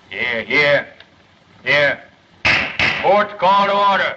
Here. Court's call to order.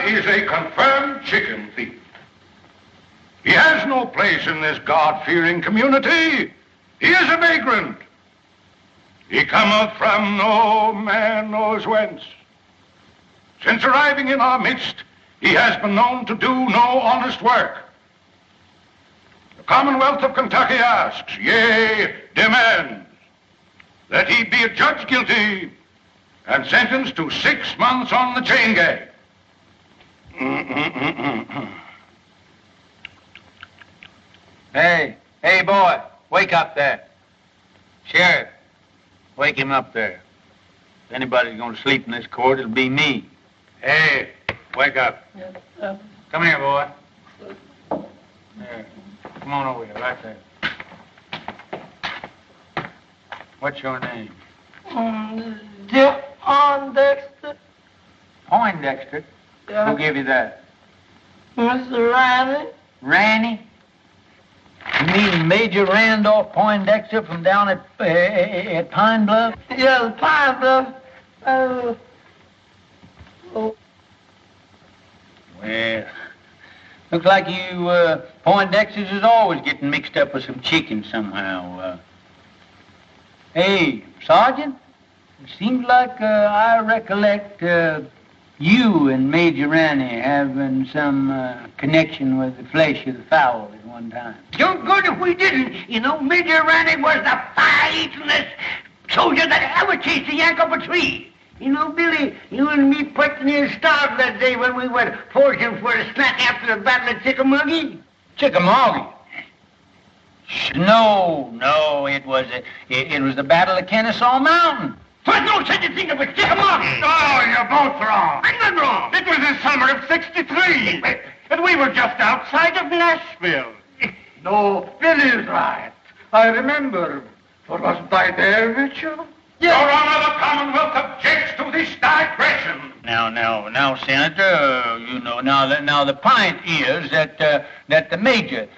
Is a confirmed chicken thief. He has no place in this God-fearing community. He is a vagrant. He cometh from no man knows whence. Since arriving in our midst, he has been known to do no honest work. The Commonwealth of Kentucky asks, yea, demands, that he be adjudged guilty and sentenced to 6 months on the chain gang. Hey, boy, wake up there. Sheriff, wake him up there. If anybody's going to sleep in this court, it'll be me. Hey, wake up. Come here, boy. There. Come on over here, right there. What's your name? Jeff Poindexter. Poindexter? Yeah. Who gave you that? Mr. Riley. Ranny? You mean Major Randolph Poindexter from down at Pine Bluff? Yeah, the Pine Bluff. Well, looks like you Poindexters is always getting mixed up with some chicken somehow. Hey, Sergeant, it seems like I recollect you and Major Ranny having some connection with the flesh of the fowl at one time. You're good if we didn't. You know, Major Ranny was the fire-eatingest soldier that ever chased a yank up a tree. You know, Billy, you and me pretty near starved that day when we went foraging for a snack after the Battle of Chickamauga. Chickamauga? No, it was the Battle of Kennesaw Mountain. There's no such a thing as Chickamauga. Oh, you're both wrong. I'm not wrong. It was the summer of '63, and we were just outside of Nashville. No, Billy's right. I remember. For wasn't I there with you? Your Honor, the Commonwealth objects to this digression. Now, Senator, you know, now the point is that the Major,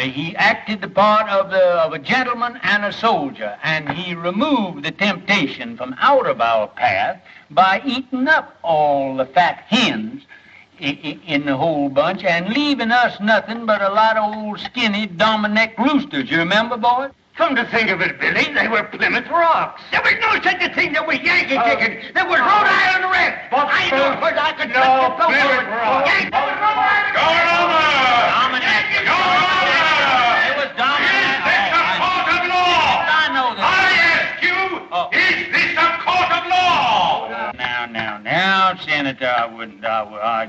he acted the part of a gentleman and a soldier, and he removed the temptation from out of our path by eating up all the fat hens in the whole bunch and leaving us nothing but a lot of old skinny Dominic roosters. You remember, boy? Come to think of it, Billy, they were Plymouth Rocks. There was no such a thing that was Yankee chicken. There was Rhode Island Red. I know, because I could touch the Plymouth Rock. Yankee was Rhode Island Red. Your Honor! Dominic. Your Honor! It was Dominic. Is this a court of law? I know that. I ask you, is this a court of law? Now, Senator, I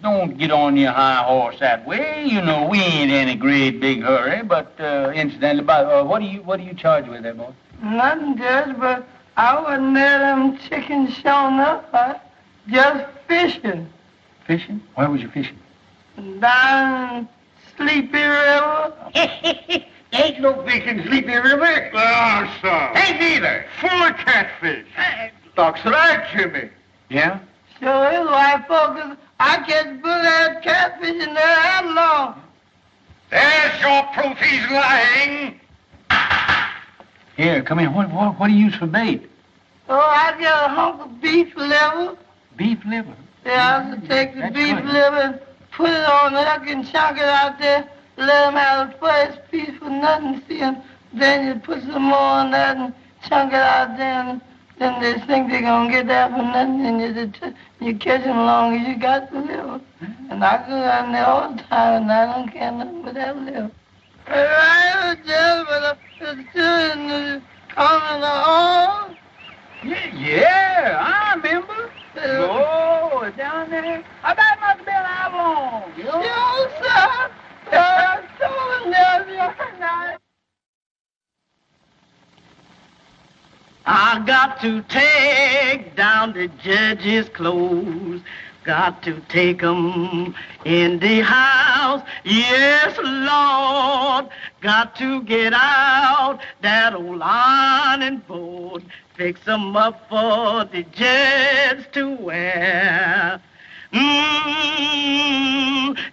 don't get on your high horse that way. You know, we ain't in a great big hurry, but incidentally, what are you charged with there, boy? Nothing, Judge, but I wasn't there, them chickens showing up. I just fishing. Fishing? Where was you fishing? Down Sleepy River. Ain't no fish in Sleepy River. Ah, son. Ain't neither. Full of catfish. Talks right, Jimmy. Yeah? Sure is, white folks. I catch bullet catfish in there that long. There's your proof he's lying. Here, come here. What do you use for bait? Oh, I got a hunk of beef liver. Beef liver. Yeah, I take the That's beef good. liver and put it on the hook and chunk it out there. Let them have the first piece for nothing, see 'em. Then you put some more on that and chunk it out there. And then they think they're going to get that for nothing. And you catch them long as you got the liver. And I go down there all the time and I don't care nothing but that liver. Right, just but it's doing coming on. Yeah, I remember. Oh, down there. I bet it must have been how long? Yes, sir. I told him that the other night. I got to take down the judge's clothes. Got to take 'em in the house. Yes, Lord. Got to get out that old ironing board. Fix 'em up for the judge to wear.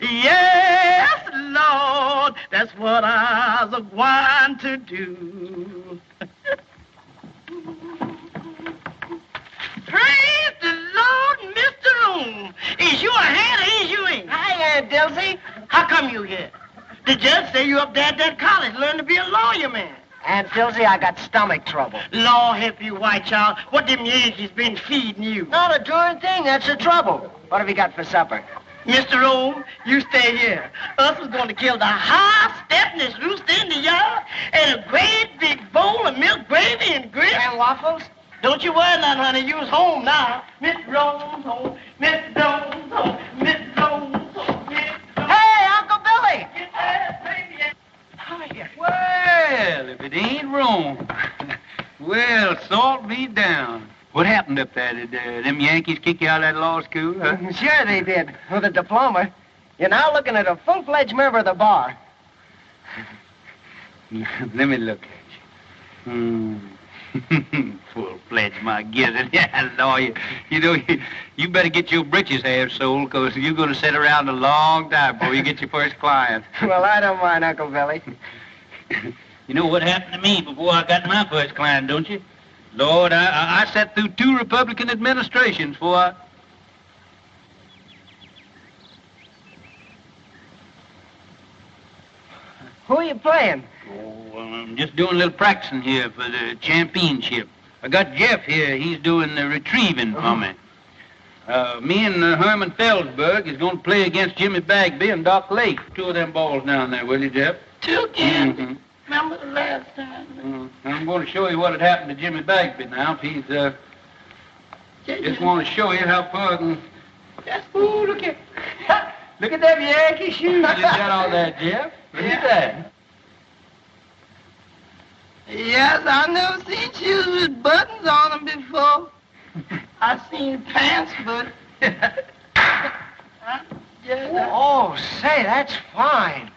Yes, Lord. That's what I was going to do. Praise the Lord, Mr. Room. Is you a hand or is you ain't? Hi, Aunt Dilsey. How come you here? The judge say you up there at that college learning to be a lawyer, man. Aunt Dilsey, I got stomach trouble. Lord help you, white child. What them Yankees been feeding you? Not a darn thing. That's the trouble. What have you got for supper? Mr. Rome, you stay here. Us was going to kill the high-stepness rooster in the yard and a great big bowl of milk gravy and grits. And waffles? Don't you worry none, honey. You's home now. Mr. Rome's home. Mr. Rome's home. Mr. Rome's home. Hey, Uncle Billy! Get that baby. Hiya. Well, if it ain't wrong. Well, salt me down. What happened up there? Did them Yankees kick you out of that law school, huh? Sure they did, with a diploma. You're now looking at a full-fledged member of the bar. Let me look at you. Full-fledged, my gizzard. Yeah, lawyer. You know, you better get your britches half sold, because you're going to sit around a long time before you get your first client. Well, I don't mind, Uncle Billy. You know what happened to me before I got my first client, don't you? Lord, I sat through 2 Republican administrations before I... Who are you playing? Oh, I'm just doing a little practicing here for the championship. I got Jeff here. He's doing the retrieving for me. Me and Herman Felsberg is going to play against Jimmy Bagby and Doc Lake. 2 of them balls down there, will you, Jeff? 2 again. Mm-hmm. Remember the last time? I'm going to show you what had happened to Jimmy Bagby now. If he's, just want to show you how far I can... Ooh, look at... Look at them Yankee shoes you got on there, Jeff. Look at that. Yes, I never seen shoes with buttons on them before. I seen pants, but... Oh, say, that's fine.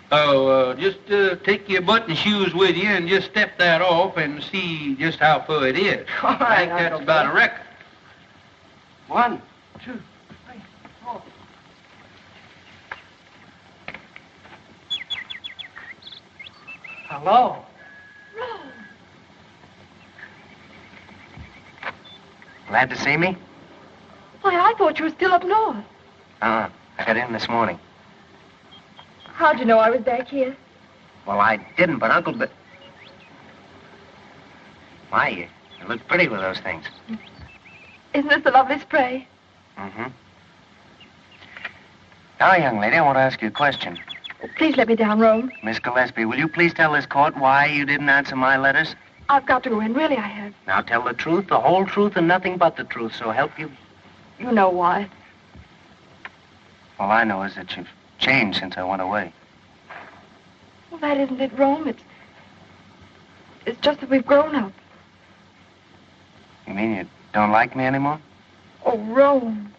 Oh, just take your button shoes with you and just step that off and see just how far it is. All I right, think that's Uncle about Bill. a record. 1, 2, 3, 4. Hello. Glad to see me? Why, I thought you were still up north. I got in this morning. How'd you know I was back here? Well, I didn't, but Uncle Bill... My, you look pretty with those things. Isn't this a lovely spray? Mm-hmm. Now, young lady, I want to ask you a question. Please let me down, Rome. Miss Gillespie, will you please tell this court why you didn't answer my letters? I've got to go in. Really, I have. Now, tell the truth, the whole truth, and nothing but the truth, so help you. You know why. All I know is that you've changed since I went away. Well, that isn't it, Rome. It's just that we've grown up. You mean you don't like me anymore? Oh, Rome.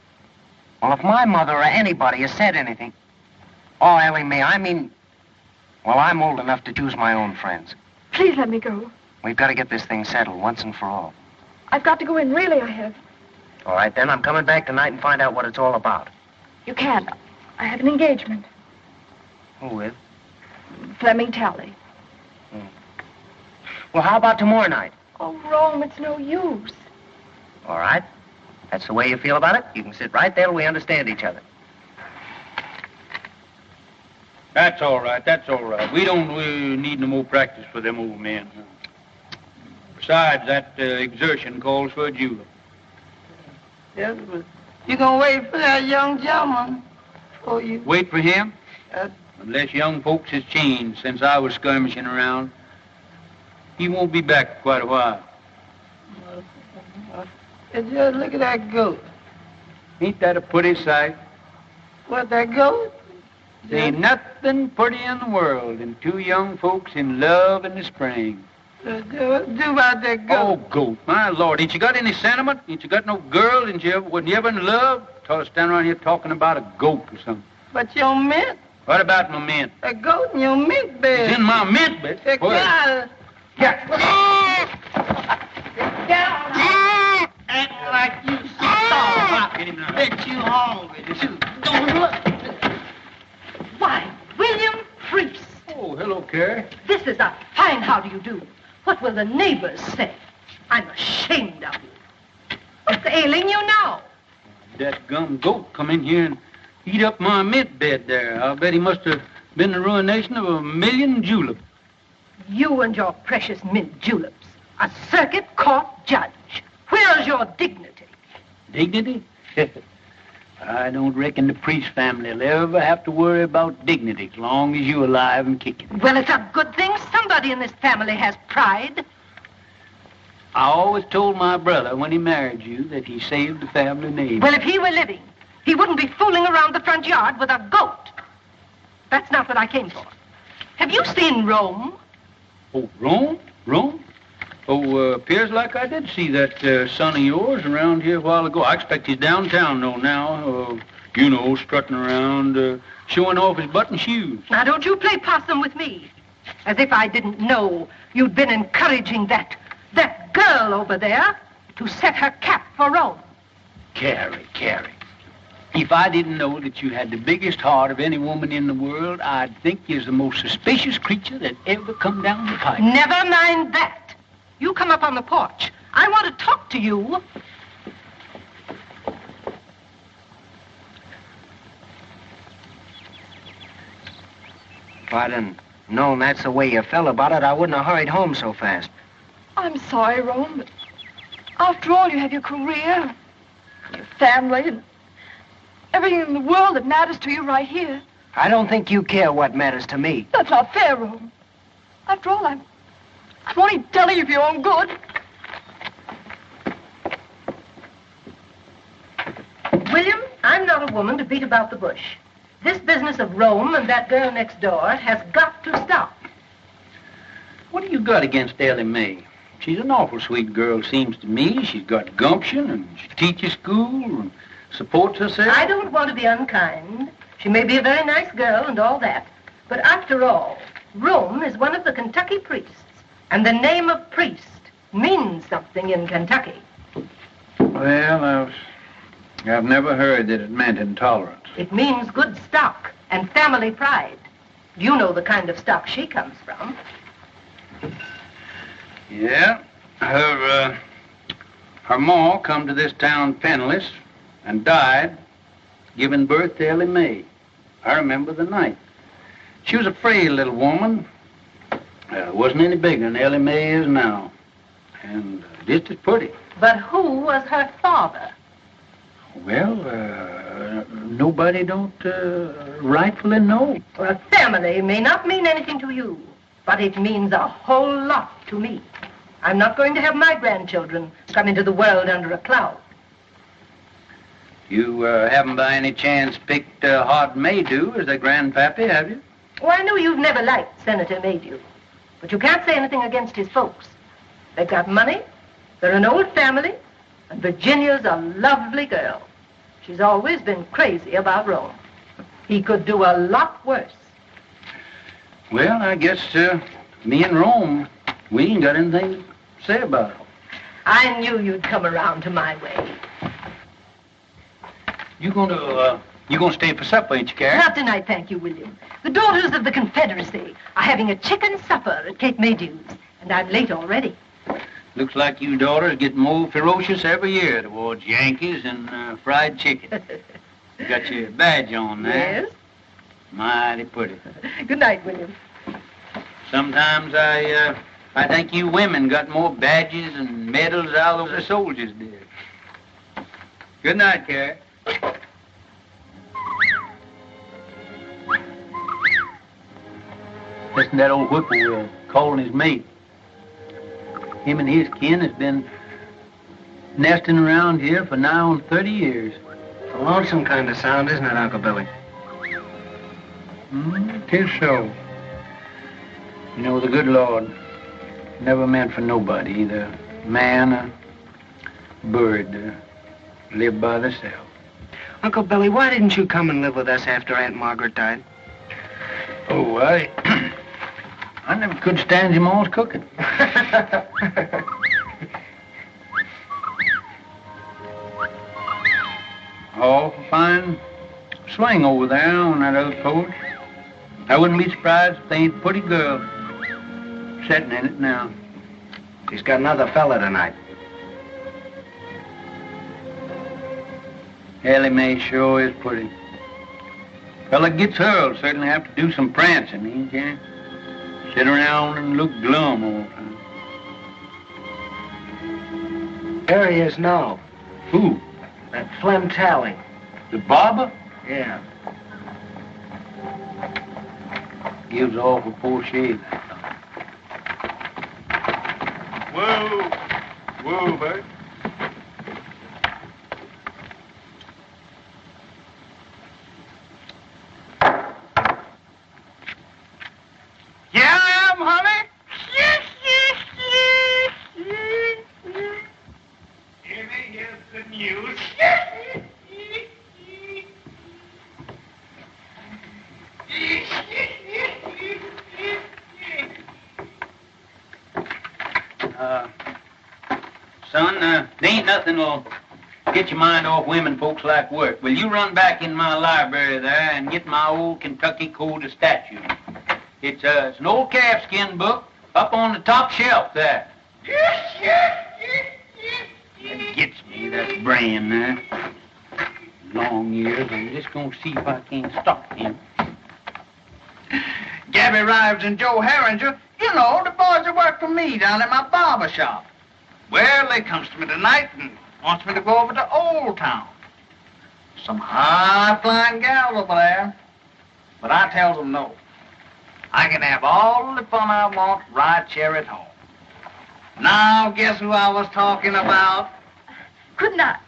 Well, if my mother or anybody has said anything... Oh, Ellie Mae, I mean... Well, I'm old enough to choose my own friends. Please let me go. We've got to get this thing settled once and for all. I've got to go in, really, I have. All right, then, I'm coming back tonight and find out what it's all about. You can't. I have an engagement. Who with? Fleming Talley. Well, how about tomorrow night? Oh, Rome, it's no use. All right. That's the way you feel about it. You can sit right there till we understand each other. That's all right, that's all right. We don't need no more practice for them old men. Besides, that exertion calls for a julep. Yes, but you gonna wait for that young gentleman for you. Wait for him? Unless young folks has changed since I was skirmishing around. He won't be back for quite a while. Just look at that goat. Ain't that a pretty sight? What, that goat? There ain't nothing pretty in the world than two young folks in love in the spring. Do about that goat. Oh, goat, my Lord. Ain't you got any sentiment? Ain't you got no girl? Wasn't you ever in love? Tell us stand around here talking about a goat or something. But your mint, What about my mint? that goat in your mint bed. It's in my mint bed. Get Where? out. Yeah. Acting like you starved. I bet you hungry, too. Don't look. Why, William Priest, Oh, hello, Carrie. this is a fine how do you do. What will the neighbors say? I'm ashamed of you. What's ailing you now? That gum goat come in here and eat up my mint bed there. I bet he must have been the ruination of 1,000,000 juleps. You and your precious mint juleps. A circuit court judge. Where's your dignity? Dignity? I don't reckon the Priest family will ever have to worry about dignity as long as you're alive and kicking. Well, it's a good thing somebody in this family has pride. I always told my brother when he married you that he saved the family name. Well, if he were living, he wouldn't be fooling around the front yard with a goat. That's not what I came for. Have you seen Rome? Oh, Rome? Rome? Oh, appears like I did see that son of yours around here a while ago. I expect he's downtown, though, now. Strutting around, showing off his button shoes. Now, don't you play possum with me. As if I didn't know you'd been encouraging that girl over there to set her cap for Rome. Carrie. If I didn't know that you had the biggest heart of any woman in the world, I'd think you're the most suspicious creature that ever come down the pipe. Never mind that. You come up on the porch. I want to talk to you. If I'd have known that's the way you felt about it, I wouldn't have hurried home so fast. I'm sorry, Rome, but after all, you have your career, your family, and everything in the world that matters to you right here. I don't think you care what matters to me. That's not fair, Rome. After all, I'm only telling you for your own good. William, I'm not a woman to beat about the bush. This business of Rome and that girl next door has got to stop. What do you got against Ellie Mae? She's an awful sweet girl, seems to me. She's got gumption, and she teaches school, and supports herself. I don't want to be unkind. She may be a very nice girl and all that. But after all, Rome is one of the Kentucky priests. And the name of priest means something in Kentucky. Well, I've never heard that it meant intolerance. It means good stock and family pride. You know the kind of stock she comes from. Yeah, her ma come to this town penniless and died, giving birth to Ellie Mae. I remember the night. She was a frail little woman. Wasn't any bigger than Ellie Mae is now. And just as pretty. But who was her father? Well, nobody don't rightfully know. Well, family may not mean anything to you, but it means a whole lot to me. I'm not going to have my grandchildren come into the world under a cloud. You haven't by any chance picked Hod Maydew as their grandpappy, have you? Oh, I know you've never liked Senator Maydew, but you can't say anything against his folks. They've got money, They're an old family, and Virginia's a lovely girl. She's always been crazy about Rome. He could do a lot worse. Well, I guess me and Rome, we ain't got anything to say about it. I knew you'd come around to my way. You gonna stay for supper, ain't you, Carrie? Not tonight, thank you, William. The daughters of the Confederacy are having a chicken supper at Cape Maydew's, and I'm late already. Looks like you daughters get more ferocious every year towards Yankees and fried chicken. You got your badge on there. Yes. Mighty pretty. Good night, William. Sometimes I think you women got more badges and medals out of the soldiers did. Good night, Carrie. Listen to that old whippoorwill calling his mate. Him and his kin has been nesting around here for nigh on 30 years. It's a lonesome kind of sound, isn't it, Uncle Billy? Tis so. You know, the good Lord never meant for nobody, either man or bird, to live by themselves. Uncle Billy, why didn't you come and live with us after Aunt Margaret died? Oh, I never could stand your mom's cooking. Oh, fine swing over there on that other porch. I wouldn't be surprised if they ain't a pretty girl sitting in it now. She's got another fella tonight. Ellie Mae sure is pretty. Fella gets her will certainly have to do some prancing, he can't sit around and look glum all the time. There he is now. Who? That Flem Tally. The barber? Yeah. Gives off a poor shave. Whoa. Whoa, Bert. Yeah, I am, honey. Here's the news. Son, there ain't nothing will get your mind off women folks like work. Will you run back in my library there and get my old Kentucky Code of Statutes? It's an old calfskin book up on the top shelf there. That gets me, that brand there. Long years, I'm just gonna see if I can't stop him. Gabby Rives and Joe Herringer, you know, the boys that work for me down at my barber shop. Well, they comes to me tonight and wants me to go over to Old Town. Some high-flying gals over there. But I tells them no. I can have all the fun I want right here at home. Now, guess who I was talking about? Couldn't I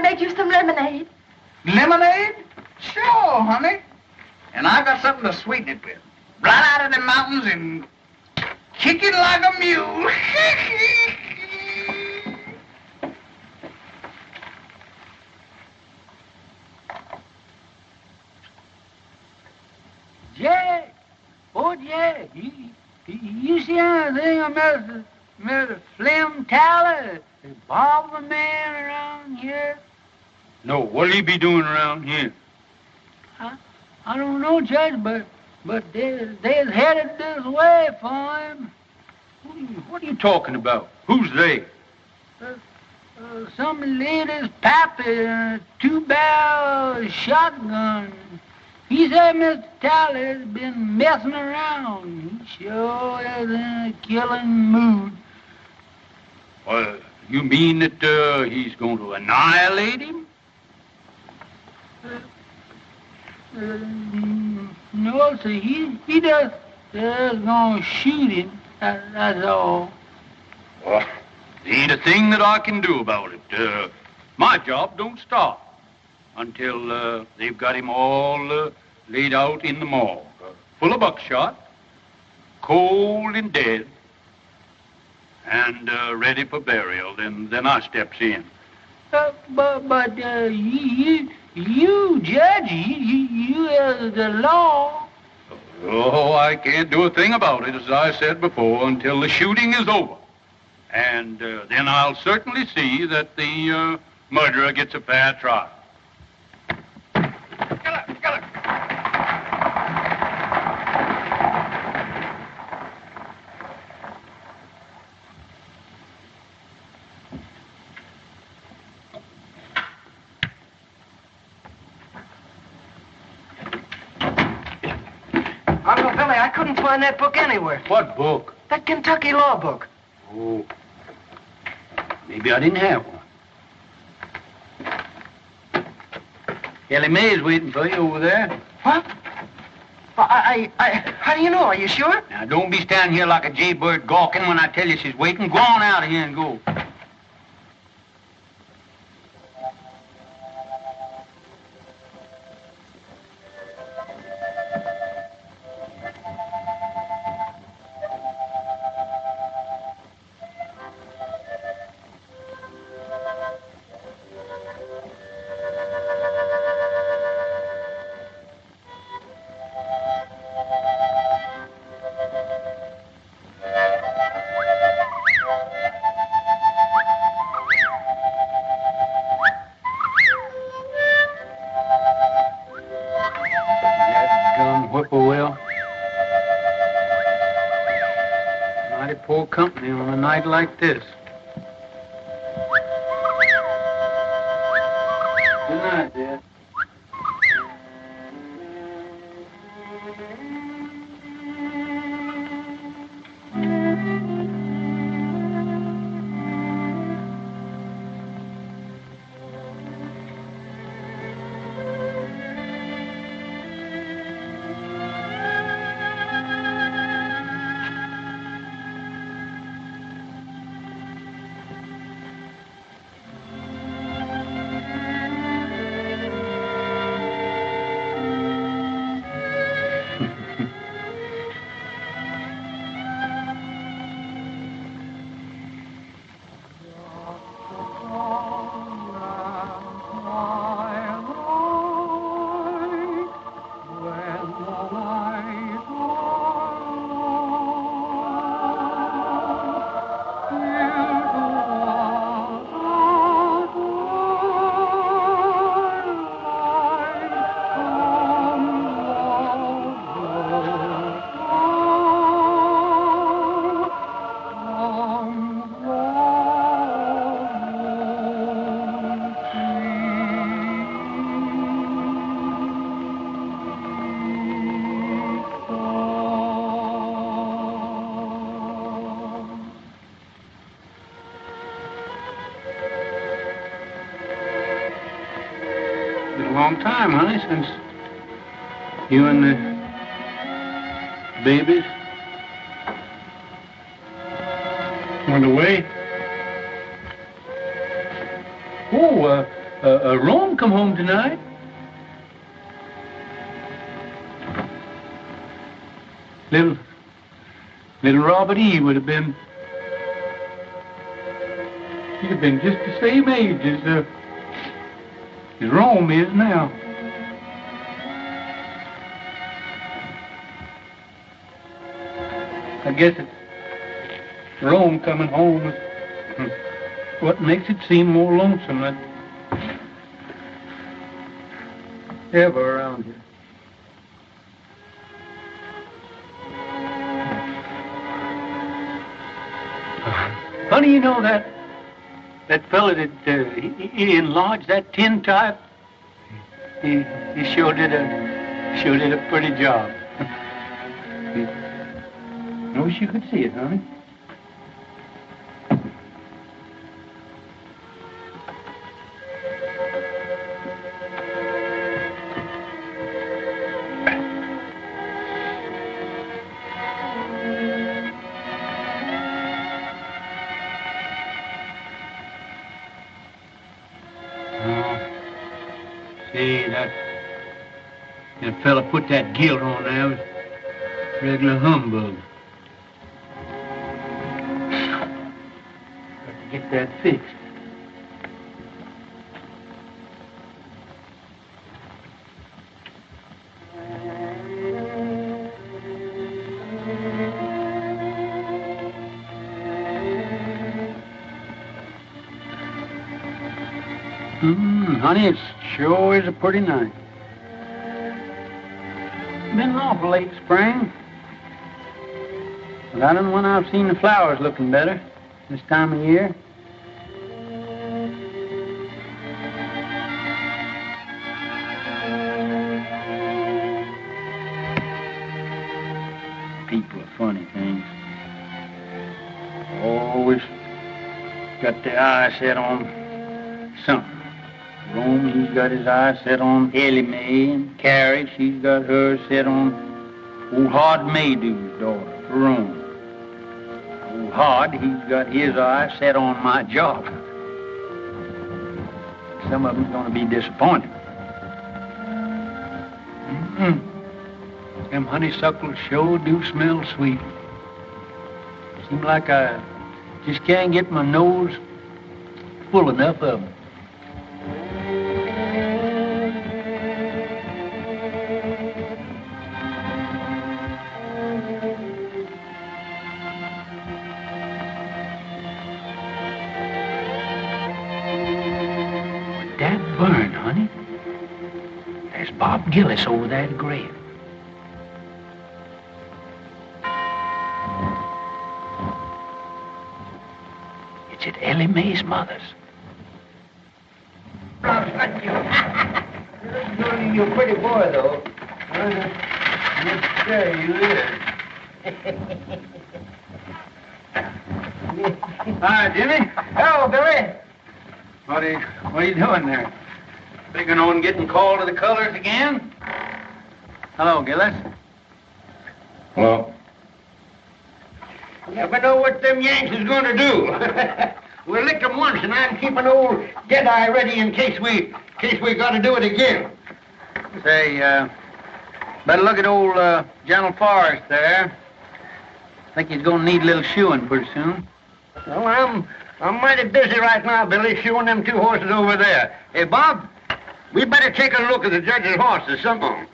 make you some lemonade? Lemonade? Sure, honey. And I got something to sweeten it with. Right out of the mountains and kick it like a mule. Jack! Oh, Jack! You see anything I met a Flem Tally, a barber man around here? No, what'll he be doing around here? I don't know, Judge, but they're headed this way for him. What are you talking about? Who's they? Some lady's pappy in a 2-barrel shotgun. He said Mr. Tally's been messing around. He sure is in a killing mood. You mean that he's going to annihilate him? No, sir. He just going to shoot him. That's all. Well, there ain't a thing that I can do about it. My job don't stop until they've got him all laid out in the morgue, full of buckshot, cold and dead. and ready for burial. Then I steps in. But you, Judge, you the law. Oh, I can't do a thing about it, as I said before, until the shooting is over. And then I'll certainly see that the murderer gets a fair trial. Uncle Billy, I couldn't find that book anywhere. What book? That Kentucky law book. Oh, maybe I didn't have one. Ellie Mae's waiting for you over there. What? How do you know? Are you sure? Now, don't be standing here like a jaybird gawking when I tell you she's waiting. Go on out of here and go. Whippoorwill. Mighty poor company on a night like this. Good night, Dad. Long time, honey, since you and the babies went away. Oh, Rome come home tonight. Little Robert E. would have been, he'd have been just the same age as Rome is now. I guess it's Rome coming home is what makes it seem more lonesome than ever around here. Honey, you know that fella that he enlarged that tin type, he sure did a pretty job. I wish you could see it, honey. See, that fella put that gilt on there was regular humbug. get that fixed. Honey, it sure is a pretty night. Been an awful late spring. But I don't know when I've seen the flowers looking better this time of year. People are funny things. Always got their eye set on something. Rome, he's got his eye set on Ellie Mae, and Carrie, she's got hers set on old Hod Maydew's daughter, Rome. Old Hod, he's got his eye set on my job. Some of them's gonna be disappointed. Them honeysuckles sure do smell sweet. Seems like I just can't get my nose full enough of them. That burn, honey. There's Bob Gillis over that grave. It's at Ellie Mae's mother's. You're a pretty boy, though. There you is. Hi, Jimmy. Hello, Billy. What are you doing there? Figuring on getting called to the colors again? Hello, Gillis. Hello. You never know what them Yanks is going to do. We licked them once, and I'm keeping old Deadeye ready in case we got to do it again. Say, better look at old General Forrest there. Think he's going to need a little shoeing pretty soon. Well, I'm mighty busy right now, Billy, shoeing them two horses over there. Hey, Bob, we better take a look at the judge's horses, some of them.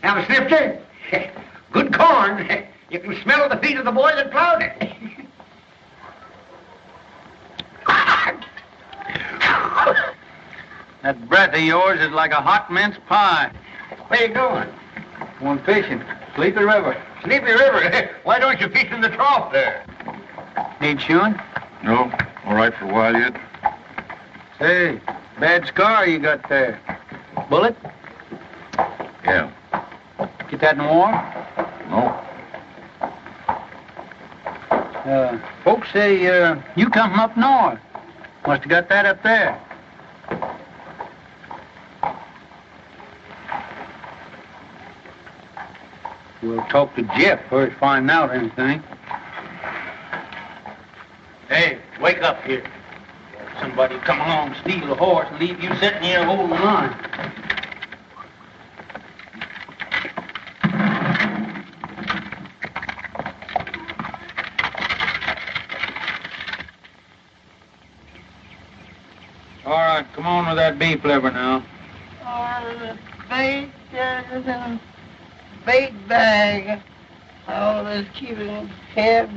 Now, Snifter, good corn. You can smell the feet of the boy that plowed it. That breath of yours is like a hot mince pie. Where you going? Going fishing. Sleepy River. Sleepy River? Why don't you fish in the trough there? Need shoeing? No, all right for a while yet. Say, bad scar you got there. Bullet? Yeah. Get that in war? No. Folks say you come from up north. Must have got that up there. We'll talk to Jeff first, find out anything. Hey, wake up here. Somebody come along, steal a horse, and leave you sitting here holding the line. All right, come on with that beef liver now. The bait is in a bait bag. Always keeping head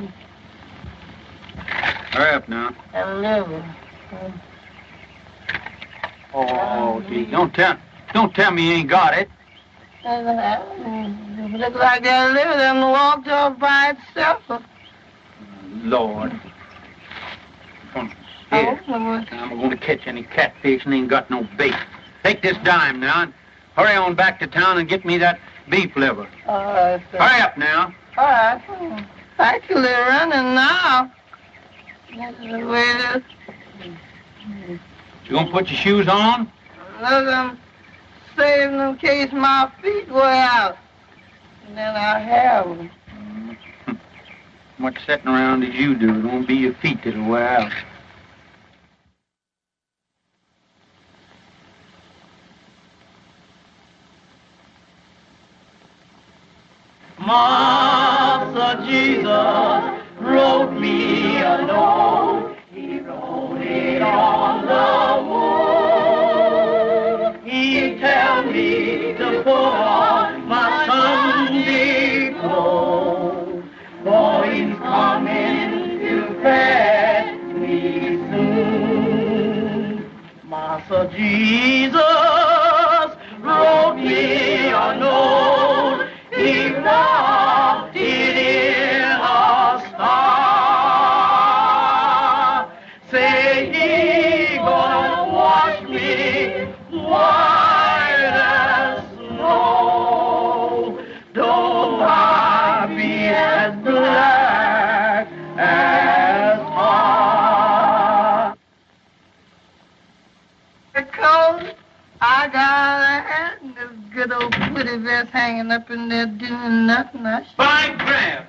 Hurry up now. and liver. Oh, gee, don't tell me you ain't got it. It looks like that liver done walked off by itself. Lord. Here, I'm going to catch any catfish and ain't got no bait. Take this dime now and hurry on back to town and get me that beef liver. All right, sir. Hurry up now. All right. Actually running now. This is the way it is. You going to put your shoes on? Look, I'm saving in case my feet wear out. And then I have them. Much sitting around as you do. It won't be your feet that'll wear out. Master Jesus wrote me a note. He wrote it on the wall. He tell me to put on my Sunday clothes, for he's coming to fetch me soon. Master Jesus wrote me a note. He wrote it in a star. Say he gonna wash me white as snow. Though I be as black as tar. Because I got a hat and this good old pretty vest hanging up in there doing nothing. Fine crab.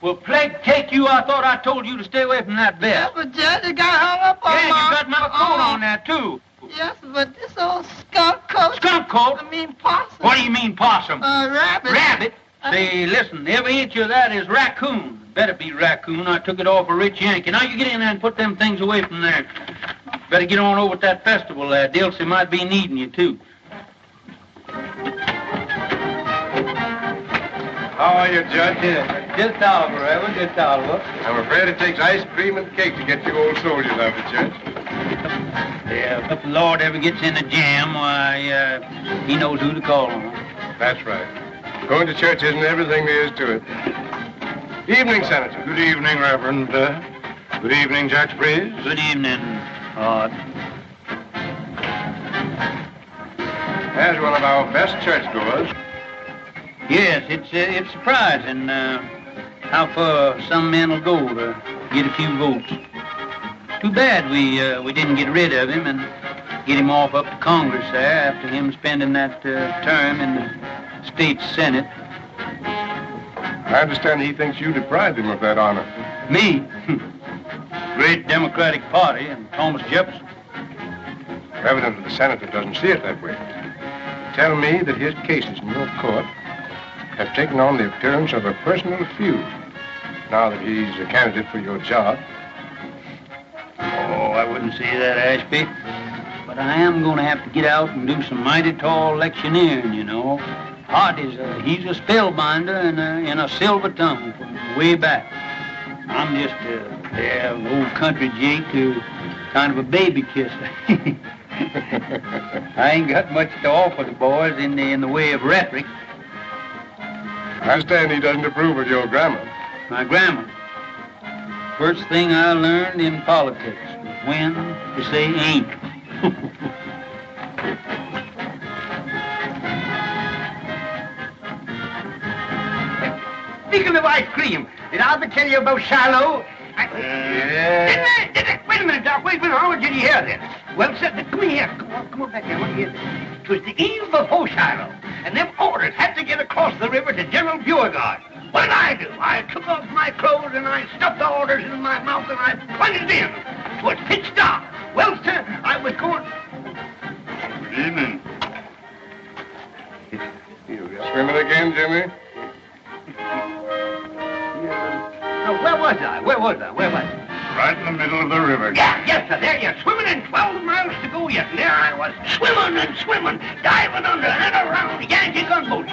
Well, plague take you, I thought I told you to stay away from that Yeah, vest. but Judge, it got hung up on Yeah, you got my coat on there, too. Yes, but this old skunk coat. Skunk coat? I mean possum. What do you mean, possum? Rabbit. Rabbit? Say, listen, every inch of that is raccoon. Better be raccoon. I took it off a rich Yankee. Now you get in there and put them things away from there. Better get on over at that festival there. Dilsey might be needing you, too. How are you, Judge? Just Oliver, Evan, just Oliver. I'm afraid it takes ice cream and cake to get you old soldiers out of it, Judge. Yeah, if the Lord ever gets in a jam, why, he knows who to call on. That's right. Going to church isn't everything there is to it. Evening, Senator. Good evening, Reverend. Good evening, Judge Breeze. Good evening, Hart. As one of our best churchgoers. Yes, it's surprising how far some men will go to get a few votes. Too bad we didn't get rid of him and get him off up to Congress there after him spending that term in the state Senate. I understand he thinks you deprived him of that honor. Me? Great Democratic Party and Thomas Jefferson. Evidently, the senator doesn't see it that way. Tell me that his cases in your court have taken on the appearance of a personal feud now that he's a candidate for your job. Oh, I wouldn't say that, Ashby. But I am going to have to get out and do some mighty tall electioneering, you know. Hart he's a spellbinder in a silver tongue from way back. I'm just an old country Jake who kind of a baby kisser. I ain't got much to offer the boys in the way of rhetoric. I understand he doesn't approve of your grammar. My grammar. First thing I learned in politics was when to say ain't. Speaking of ice cream, did I ever tell you about Shiloh? Didn't I? Wait a minute, Doc. Wait a minute. How did you hear this? Well, come here. Come on back here. Let me hear this. It was the eve before Shiloh, and them orders had to get across the river to General Beauregard. What did I do? I took off my clothes and I stuffed the orders in my mouth and I plunged in. It was pitch dark. Well, sir, I was going... Good evening. Swimming again, Jimmy? Where was I? Right in the middle of the river. Yeah, yes, sir. There you're swimming and 12 miles to go yet. And there I was, swimming and swimming, diving under and around Yankee gunboats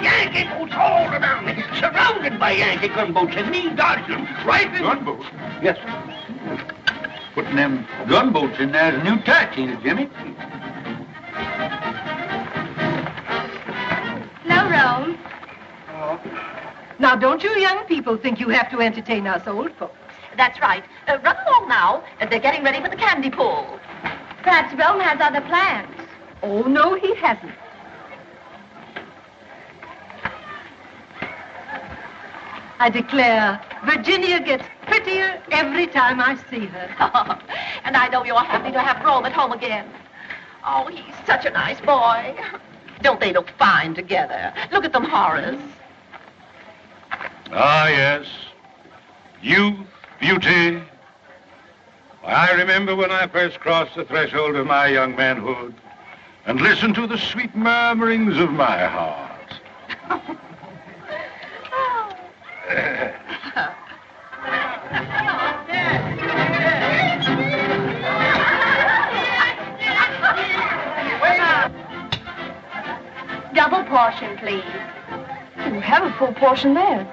all around me, surrounded by Yankee gunboats, and me dodging them right in... Gunboats? Yes. Putting them gunboats in there is a new tax, ain't it, Jimmy? Now, Rome. Now, don't you young people think you have to entertain us old folks? That's right. Run along now. They're getting ready for the candy pull. Perhaps Rome has other plans. Oh, no, he hasn't. I declare, Virginia gets prettier every time I see her. And I know you're happy to have Rome at home again. Oh, he's such a nice boy. Don't they look fine together? Look at them, Horace. Ah, yes. Youth, beauty. I remember when I first crossed the threshold of my young manhood and listened to the sweet murmurings of my heart. Oh, Double portion, please. You have a full portion there.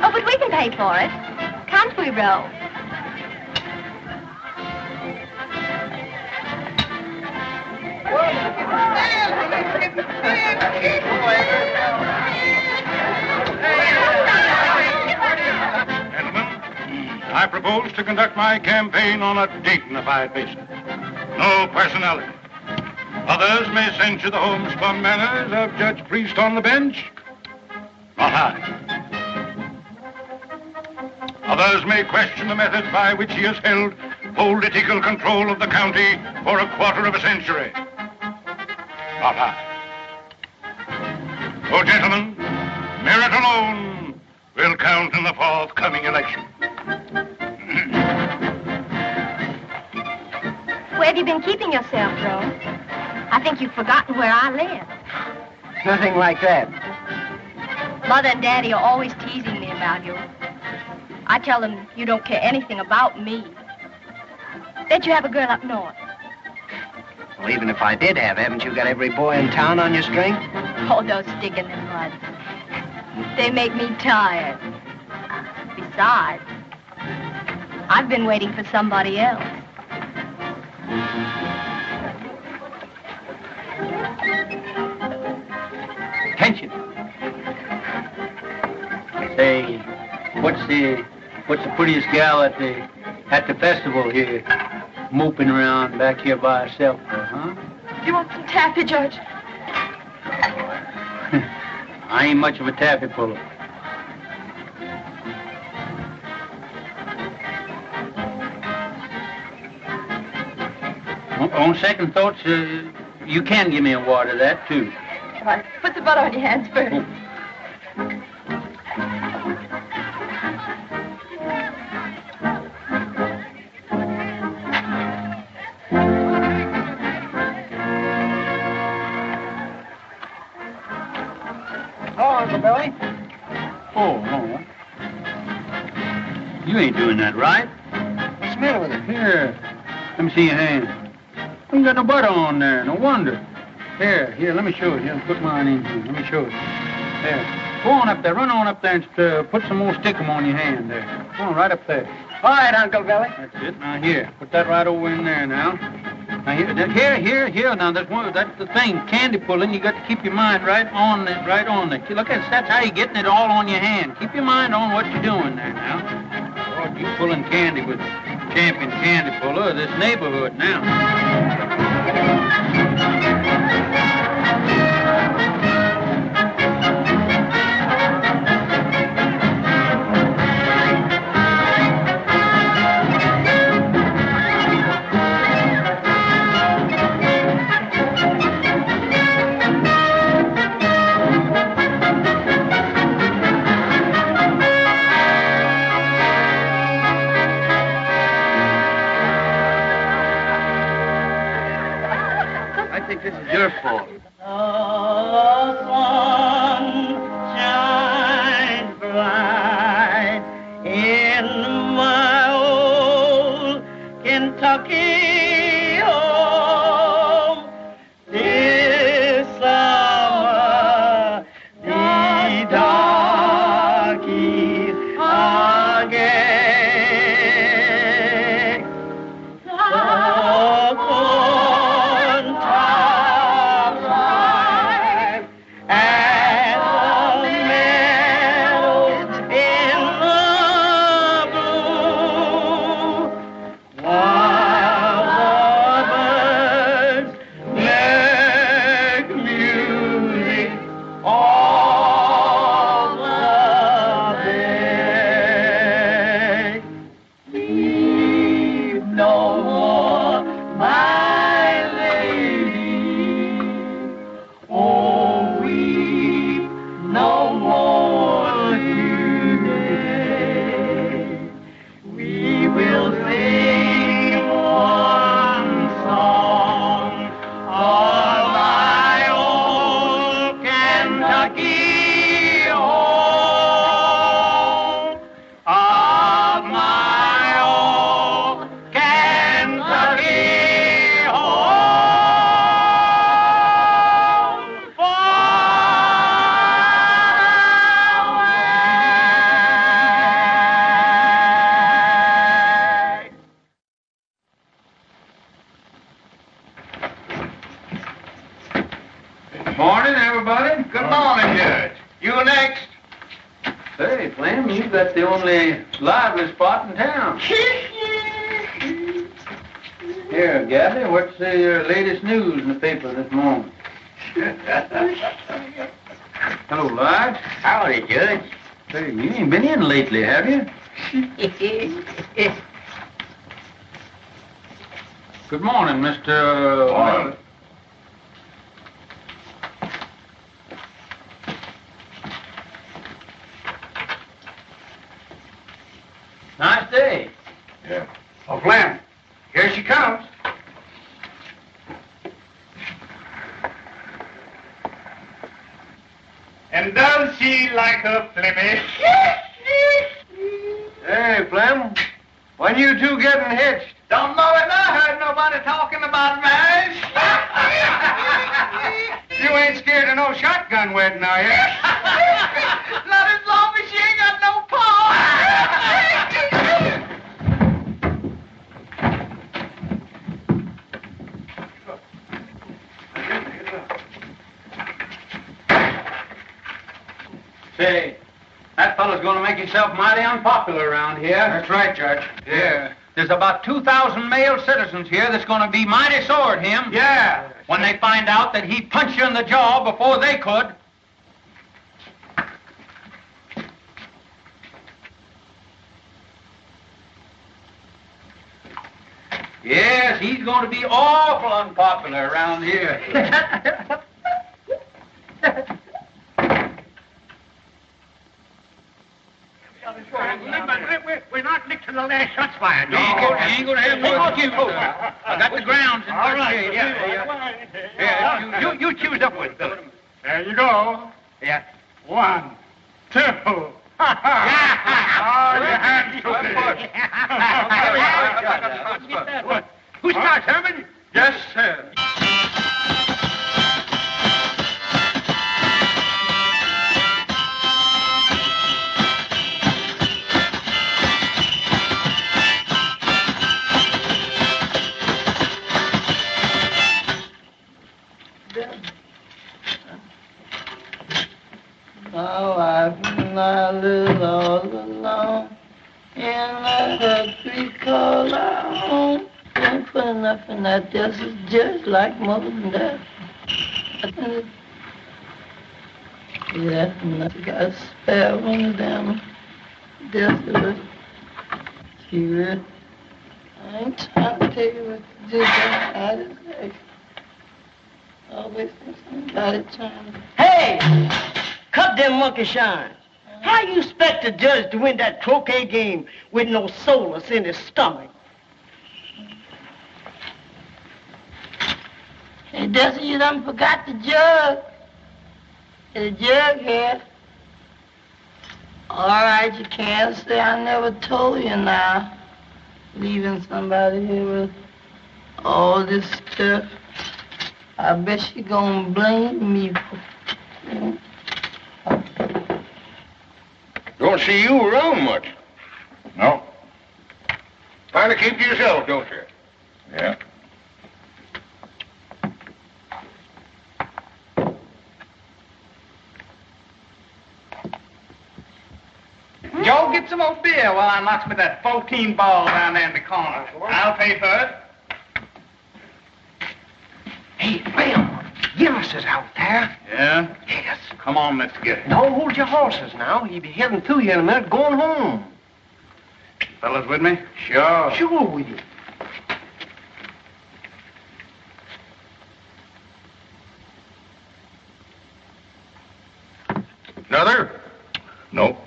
Oh, but we can pay for it. Can't we, Ro? Gentlemen, I propose to conduct my campaign on a dignified basis. No personality. Others may censure the homespun manners of Judge Priest on the bench. Not I. Others may question the methods by which he has held political control of the county for a quarter of a century. Not I. Oh, gentlemen, merit alone will count in the forthcoming election. Where have you been keeping yourself, Ro? I think you've forgotten where I live. Nothing like that. Mother and Daddy are always teasing me about you. I tell them you don't care anything about me. Bet you have a girl up north. Well, even if I did have, haven't you got every boy in town on your string? Oh, those stick in the mud. They make me tired. Besides, I've been waiting for somebody else. Attention. Say, what's the prettiest gal at the festival here, moping around back here by herself, huh? You want some taffy, Judge? I ain't much of a taffy puller. On second thoughts, you can give me a wad of that, too. All right, put the butter on your hands first. Oh. Uncle Billy. Oh, no. You ain't doing that right. What's the matter with it? Here, let me see your hand. You ain't got no butter on there, no wonder. Here, let me show you. Here, put mine in here. Let me show you. There. Go on up there, run on up there and put some more stickum on your hand there. Go on, right up there. All right, Uncle Billy. That's it. Now, here, put that right over in there now. Now, here. Now, that's the thing. Candy pulling, you got to keep your mind right on it, right on it. Look at that's how you're getting it all on your hand. Keep your mind on what you're doing there now. Lord, you pulling candy with champion candy puller of this neighborhood now. This is your fault. The sun shines bright in my old Kentucky home. This summer the darkies are gay. The corn tops are Morning, everybody. Good morning, Judge. You next. Say, Flem, you got the only lively spot in town. Here, Gabby, what's the latest news in the paper this morning? Hello, Lige. Howdy, Judge. Say, you ain't been in lately, have you? Good morning, Mr. Morning. Nice day. Yeah. Oh, Flem, here she comes. And does she like her Flemmy? Hey, Flem, when you two getting hitched? Don't know it. I heard nobody talking about marriage. You ain't scared of no shotgun wedding, are you? Not as long as she ain't got no paw. Say, that fellow's going to make himself mighty unpopular around here. That's right, Judge. Yeah. There's about 2,000 male citizens here that's going to be mighty sore at him. Yeah. When they find out that he punched you in the jaw before they could. Yes, he's going to be awful unpopular around here. We're not licked to the last shots fired. You ain't going to have no excuse. I got the grounds in All good right, shape. yeah. You choose up with, Billy. There you go. Yeah. 1, 2. Oh, your hands shook it. Who starts, Herman? Yes, sir. My wife and I live all alone in a country called our home. Don't put enough in that, just like more than that. Yeah, and I got a spare one of them. Desolate. Serious. I ain't trying to tell you what to do, but I just like always think somebody trying to. Hey! Cut them monkey shines. How you expect a judge to win that croquet game with no solace in his stomach? Hey, Desi, you done forgot the jug. The jug here. All right, you can't say I never told you now. Leaving somebody here with all this stuff. I bet she gonna blame me for... Don't see you around much. No. Trying to keep to yourself, don't you? Yeah. Joe, get some more beer while I knocks with that 14 ball down there in the corner. I'll pay for it. Hey, Flem, Gillis is out there. Yeah? Yes. Come on, let's get it. Don't hold your horses now. He'll be heading to you in a minute, going home. Fellas with me? Sure. Sure with you. Another? Nope.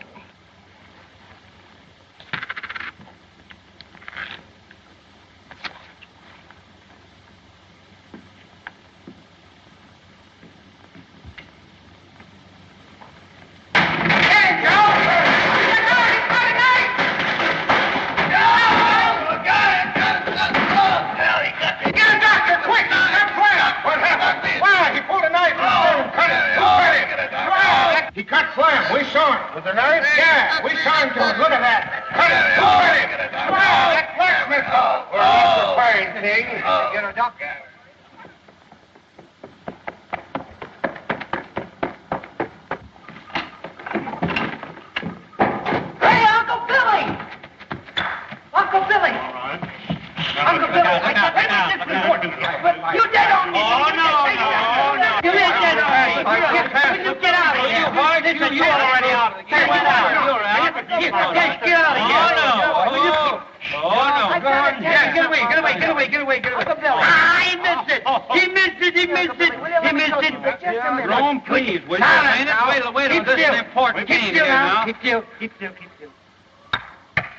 He cut Flem. We saw him. With the knife? Yeah, we saw him do it. Look at that. Cut it. That blacksmith fellow. We're off the fine thing. Get a doctor. man, you are already out of the game. You're out. Get out of here. Oh, no. Go on. Yeah, get away. He missed it. Rome, please, will you? Wait till this is an important game here now. Keep still.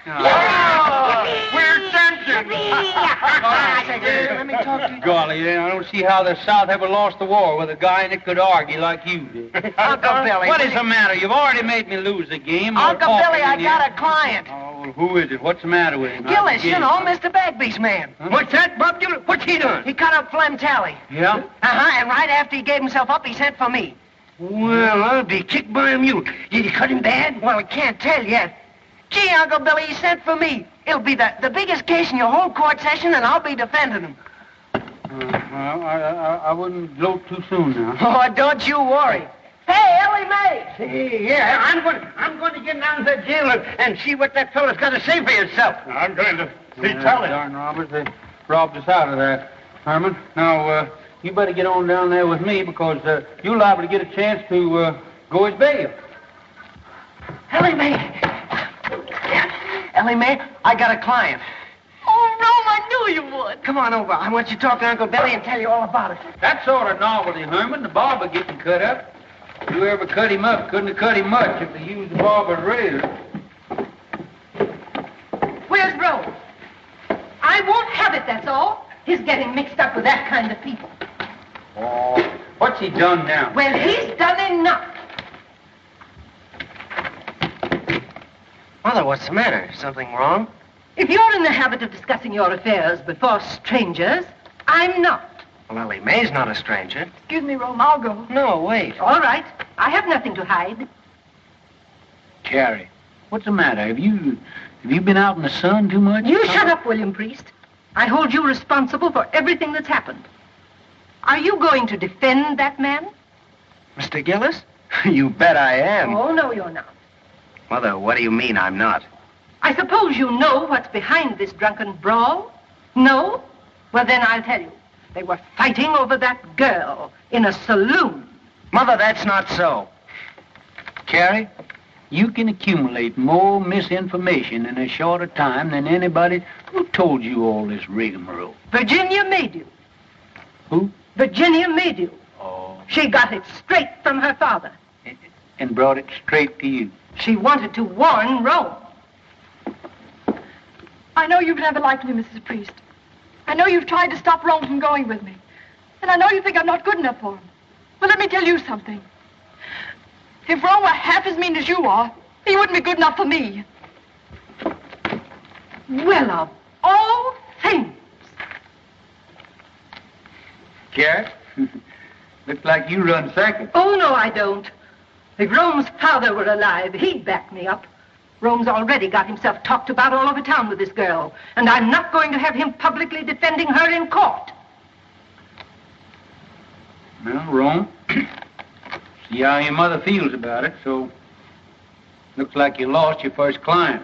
We're censored. Let me talk to you. Golly, I don't see how the South ever lost the war with a guy that could argue like you did. Uncle Billy. What is the matter? You've already made me lose the game. Uncle Billy, I got a client. Oh, well, who is it? What's the matter with him? Gillis, you know, Mr. Bagby's man. Huh? What's that, Bob Gillis? What's he doing? He cut up Flem Tally. Yeah? And right after he gave himself up, he sent for me. Well, I'll be kicked by a mule. Did he cut him bad? Well, I can't tell yet. Gee, Uncle Billy, he sent for me. It'll be the biggest case in your whole court session, and I'll be defending him. Well, I wouldn't gloat too soon now. Oh, don't you worry. Hey, Ellie Mae! Hey, yeah, I'm going to get down to the jail and see what that fellow's got to say for himself. I'm going to see Darn robbers, they robbed us out of that, Herman. Now, you better get on down there with me because you're liable to get a chance to go as bail. Ellie Mae! Yeah. Ellie Mae, I got a client. Oh, Rome, I knew you would. Come on over. I want you to talk to Uncle Billy and tell you all about it. That sort of novelty, Herman, the barber getting cut up. Whoever cut him up couldn't have cut him much if they used the barber's razor. Where's Rome? I won't have it, that's all. He's getting mixed up with that kind of people. Oh, what's he done now? Well, he's done enough. Mother, what's the matter? Something wrong? If you're in the habit of discussing your affairs before strangers, I'm not. Well, Ellie Mae's not a stranger. Excuse me, Rome, I'll go. No, wait. All right. I have nothing to hide. Carrie, what's the matter? Have you been out in the sun too much? You shut up, William Priest. I hold you responsible for everything that's happened. Are you going to defend that man? Mr. Gillis? You bet I am. Oh, no, you're not. Mother, what do you mean I'm not? I suppose you know what's behind this drunken brawl? No? Well, then I'll tell you. They were fighting over that girl in a saloon. Mother, that's not so. Carrie, you can accumulate more misinformation in a shorter time than anybody who told you all this rigmarole. Virginia made you. Who? Virginia made you. Oh. She got it straight from her father. And brought it straight to you. She wanted to warn Rome. I know you've never liked me, Mrs. Priest. I know you've tried to stop Rome from going with me. And I know you think I'm not good enough for him. But let me tell you something. If Rome were half as mean as you are, he wouldn't be good enough for me. Well, of all things. Carrie, looks like you run second. Oh, no, I don't. If Rome's father were alive, he'd back me up. Rome's already got himself talked about all over town with this girl, and I'm not going to have him publicly defending her in court. Well, Rome, see how your mother feels about it, so looks like you lost your first client.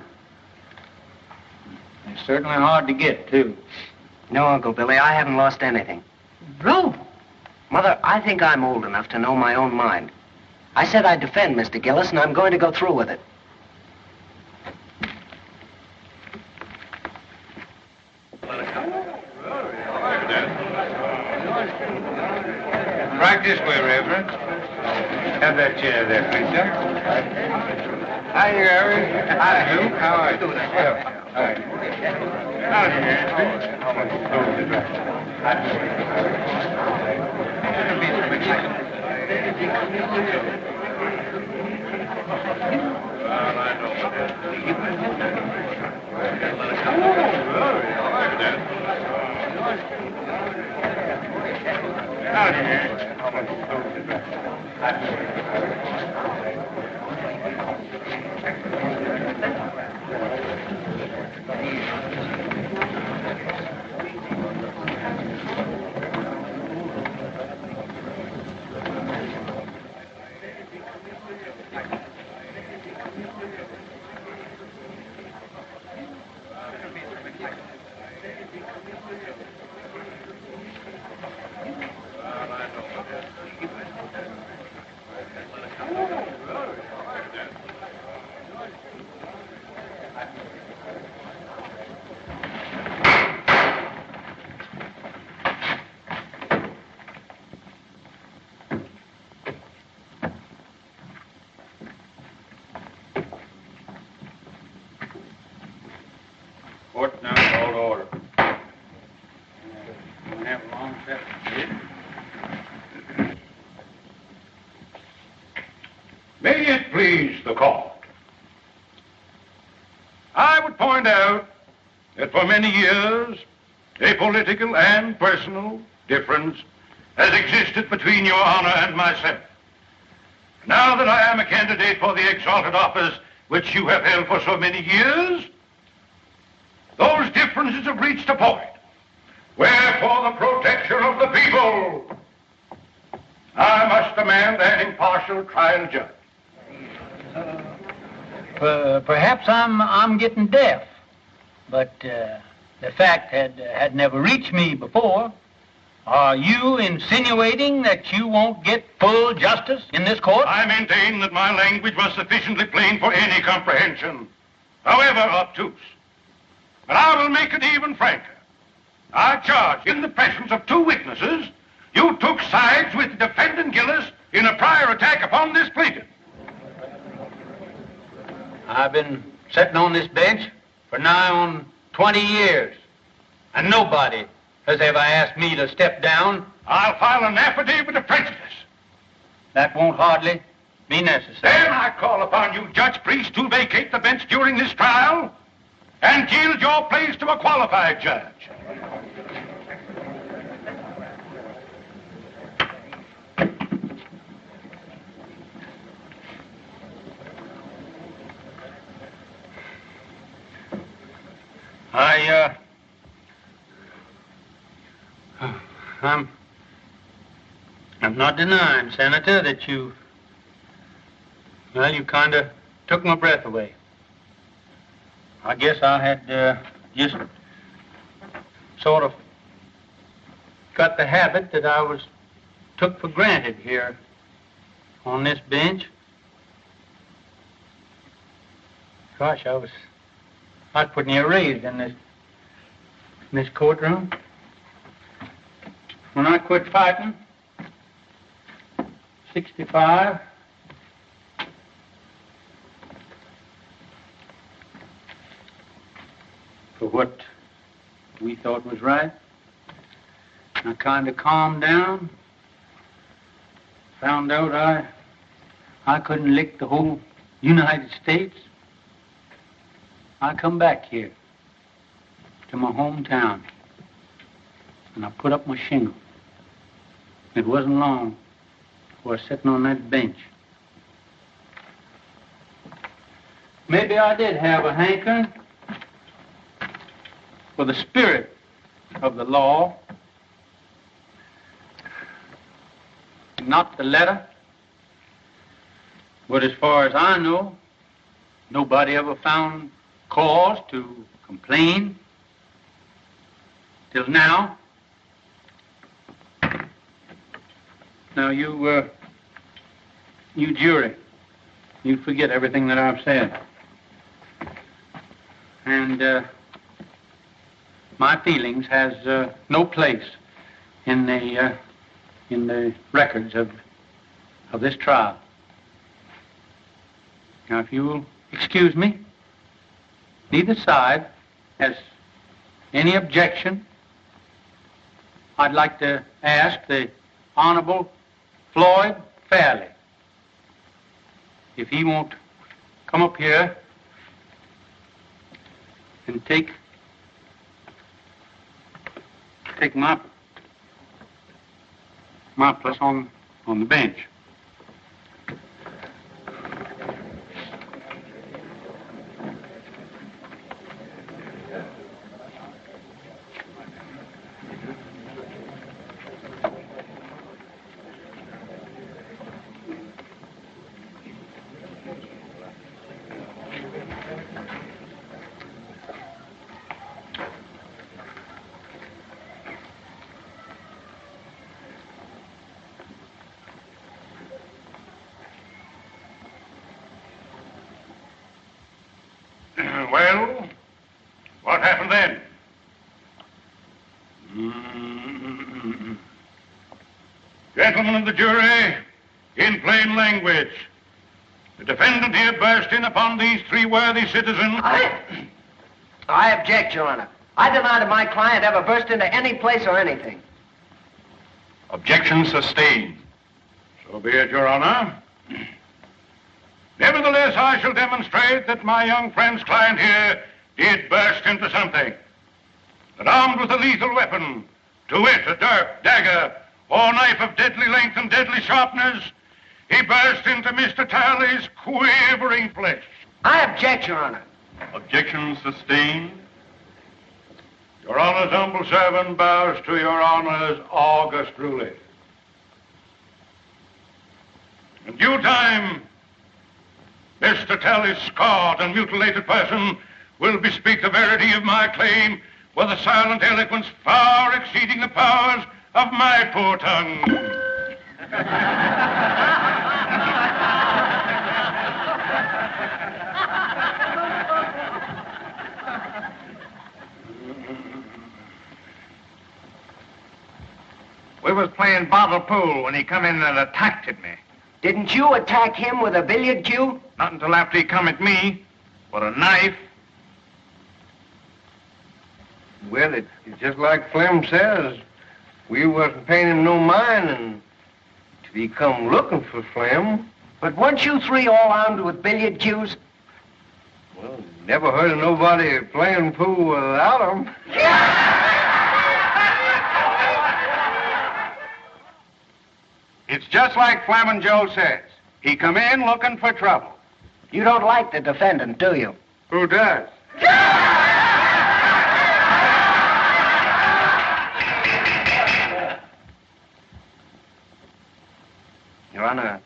It's certainly hard to get, too. No, Uncle Billy, I haven't lost anything. Rome? Mother, I think I'm old enough to know my own mind. I said I'd defend Mr. Gillis, and I'm going to go through with it. Right this way, Reverend. Have that chair there, please, sir. Hi, Harry. Hi, Luke. How are you? Well, all right. May it please the court. I would point out that for many years, a political and personal difference has existed between your honor and myself. Now that I am a candidate for the exalted office which you have held for so many years, those differences have reached a point where, for the protection of the people, I must demand an impartial trial judge. Perhaps I'm getting deaf, but the fact had never reached me before. Are you insinuating that you won't get full justice in this court? I maintain that my language was sufficiently plain for any comprehension, however obtuse. But I will make it even franker. I charge, in the presence of two witnesses, you took sides with defendant Gillis in a prior attack upon this plaintiff. I've been sitting on this bench for nigh on 20 years, and nobody has ever asked me to step down. I'll file an affidavit of prejudice. That won't hardly be necessary. Then I call upon you, Judge Priest, to vacate the bench during this trial and yield your place to a qualified judge. I'm not denying, Senator, that you kind of took my breath away. I guess I had just sort of got the habit that I was took for granted here on this bench. Gosh, I was pretty near raised in this courtroom. When I quit fighting, 65, for what we thought was right, I kind of calmed down, found out I couldn't lick the whole United States. I come back here to my hometown, and I put up my shingle. It wasn't long before I was sitting on that bench. Maybe I did have a hankering for the spirit of the law, not the letter. But as far as I know, nobody ever found cause to complain till now. Now, you jury, you forget everything that I've said. And my feelings has no place in the records of this trial. Now, if you will excuse me, neither side has any objection. I'd like to ask the Honorable Floyd Fairley if he won't come up here and take my place on the bench. Well, what happened then? Gentlemen of the jury, in plain language, the defendant here burst in upon these three worthy citizens. I object, Your Honor. I deny that my client ever burst into any place or anything. Objection sustained. So be it, Your Honor. Nevertheless, I shall demonstrate that my young friend's client here did burst into something. That armed with a lethal weapon, to wit, a dirk, dagger, or knife of deadly length and deadly sharpness, he burst into Mr. Talley's quivering flesh. I object, Your Honor. Objection sustained. Your Honor's humble servant bows to Your Honor's august ruling. In due time, Mr. Talley's scarred and mutilated person will bespeak the verity of my claim with a silent eloquence far exceeding the powers of my poor tongue. We was playing bottle pool when he come in and attacked at me. Didn't you attack him with a billiard cue? Not until after he come at me with a knife. Well, it's just like Flem says. We wasn't paying him no mind until he come looking for Flem. But weren't you three all armed with billiard cues? Well, never heard of nobody playing pool without them. It's just like Flamin' Joe says. He come in looking for trouble. You don't like the defendant, do you? Who does? Your Honor,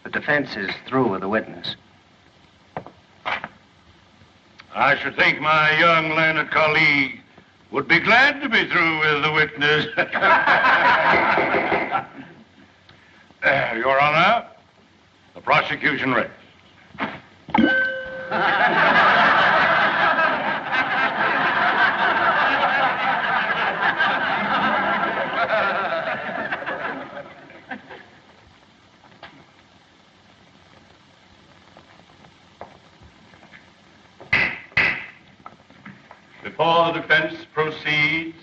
the defense is through with the witness. I should think my young learned colleague would be glad to be through with the witness. Your Honor, the prosecution rests. Before the defense proceeds,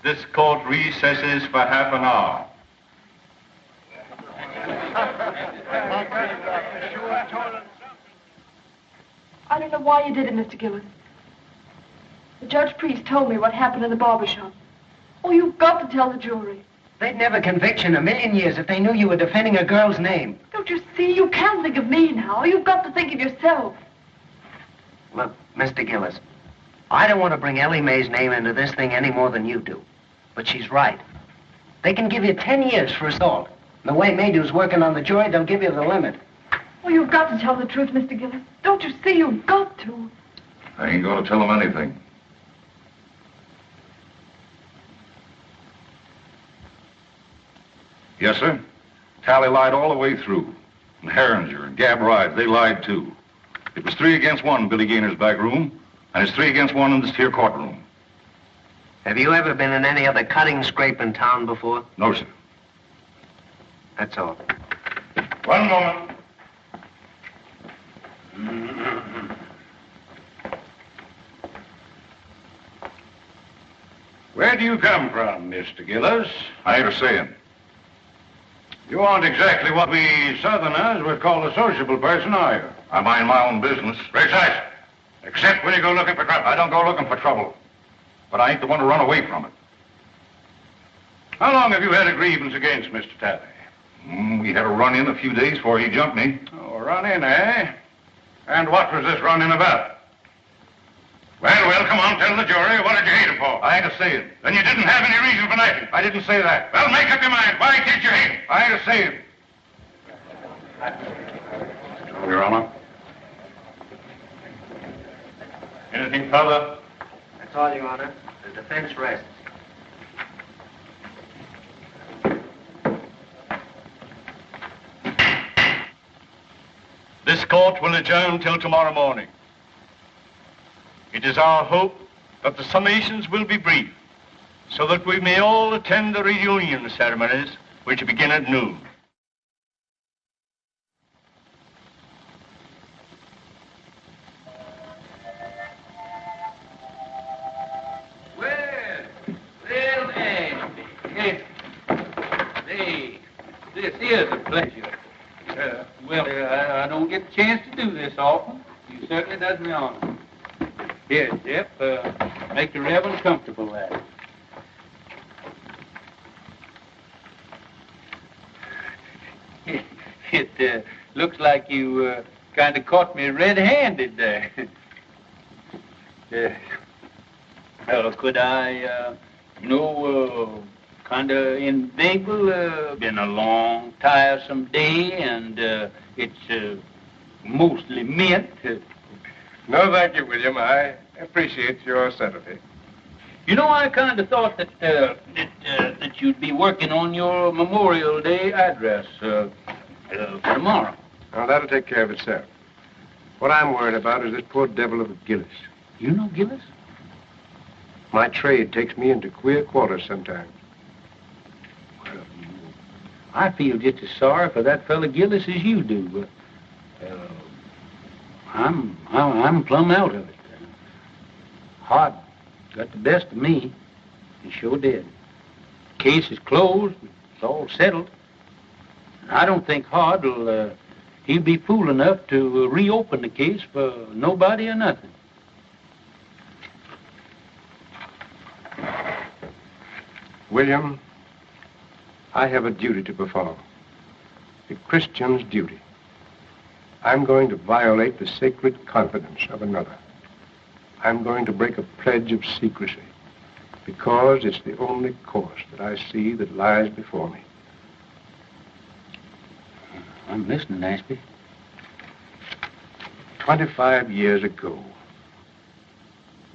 this court recesses for half an hour. I don't know why you did it, Mr. Gillis. The Judge Priest told me what happened in the barber shop. Oh, you've got to tell the jury. They'd never convict you in a million years if they knew you were defending a girl's name. Don't you see? You can't think of me now. You've got to think of yourself. Look, Mr. Gillis, I don't want to bring Ellie Mae's name into this thing any more than you do. But she's right. They can give you 10 years for assault. And the way Maydew's working on the jury, they'll give you the limit. Oh, you've got to tell the truth, Mr. Gillis. Don't you see? You've got to. I ain't going to tell him anything. Yes, sir. Tally lied all the way through. And Herringer and Gab Ride, they lied too. It was 3 against 1 in Billy Gaynor's back room, and it's 3 against 1 in this here courtroom. Have you ever been in any other cutting scrape in town before? No, sir. That's all. One moment. Where do you come from, Mr. Gillis? I ain't a saying. You aren't exactly what we Southerners would call a sociable person, are you? I mind my own business. Precisely. Except when you go looking for trouble. I don't go looking for trouble. But I ain't the one to run away from it. How long have you had a grievance against Mr. Talley? We had a run-in a few days before he jumped me. Oh, a run-in, eh? And what was this run-in about? Well, come on, tell the jury. What did you hate him for? I ain't a saying. Then you didn't have any reason for knifing. I didn't say that. Well, make up your mind. Why did you hate him? I ain't a saying. Your Honor. Anything further? That's all, Your Honor. The defense rests. This court will adjourn till tomorrow morning. It is our hope that the summations will be brief, so that we may all attend the reunion ceremonies, which begin at noon. Well, then, this is a pleasure. I don't get the chance to do this often. You certainly does me honor. Here, Jeff, make the Reverend comfortable there. It looks like you kind of caught me red-handed there. Well, could I, kind of inveigle? Been a long, tiresome day, and it's mostly mint. No, thank you, William. I appreciate your sympathy. You know, I kind of thought that you'd be working on your Memorial Day address for tomorrow. Now, that'll take care of itself. What I'm worried about is this poor devil of a Gillis. You know Gillis? My trade takes me into queer quarters sometimes. Well, I feel just as sorry for that fella Gillis as you do, but I'm plumb out of it. Hart got the best of me. He sure did. Case is closed. It's all settled. I don't think Hart will, he'll be fool enough to reopen the case for nobody or nothing. William, I have a duty to perform. A Christian's duty. I'm going to violate the sacred confidence of another. I'm going to break a pledge of secrecy because it's the only course that I see that lies before me. I'm listening, Ashby. 25 years ago.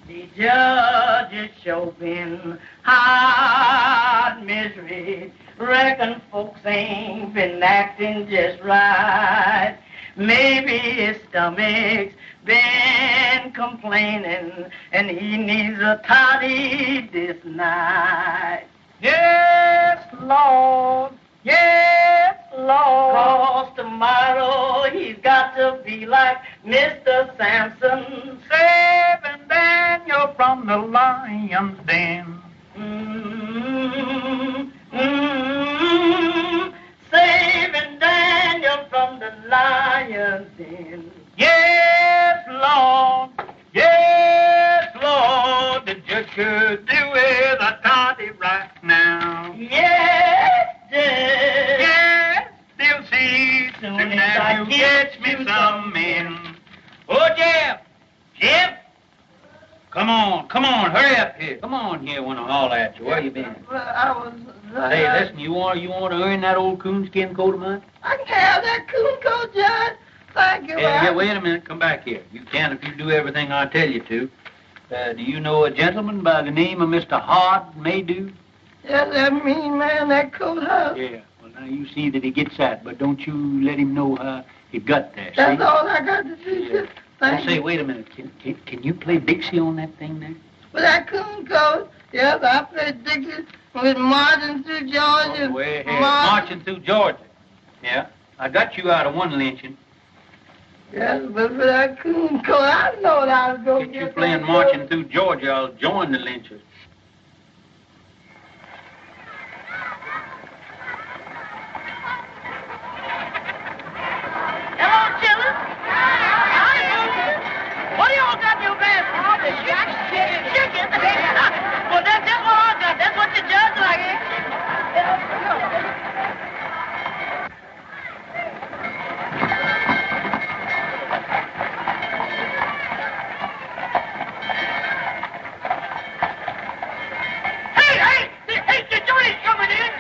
The judge is showing hard misery. Reckon folks ain't been acting just right. Maybe his stomach's been complaining and he needs a toddy this night. Yes, Lord. Yes, Lord. 'Cause tomorrow he's got to be like Mr. Samson, saving Daniel from the lion's den. Saving Daniel from the lion's den. Yes, Lord. Yes, Lord. The judge could do with a toddy right now. Yes, Judge. Yes, they'll see soon as I get me some men. Oh, Jeff. Jeff. Come on, hurry up here. Come on here when I holler at you. Where you been? Well, I was... Hey, listen, you want to earn that old coonskin coat of mine? I can have that coon coat, Judge. Thank you. Yeah, wait a minute. Come back here. You can if you do everything I tell you to. Do you know a gentleman by the name of Mr. Hart Maydew? Yes, that mean man, that coat house. Yeah. Well, now you see that he gets that, but don't you let him know how he got there. That's see? all I got to do. Yeah. Thank Say, you. wait a minute. Can you play Dixie on that thing there? With that coon coat, yes, I played Dixie with Marching Through Georgia. Way ahead. Marching Through Georgia. Yeah. I got you out of one lynching. Yes, but for that coon coat, I know that I was going to Get you playing Marching Through Georgia, I'll join the lynchers. Hello, children. What do y'all got in your basket? Oh, the chicken. Well, that's just what I got. That's what the judge like. Hey, the jury's coming in.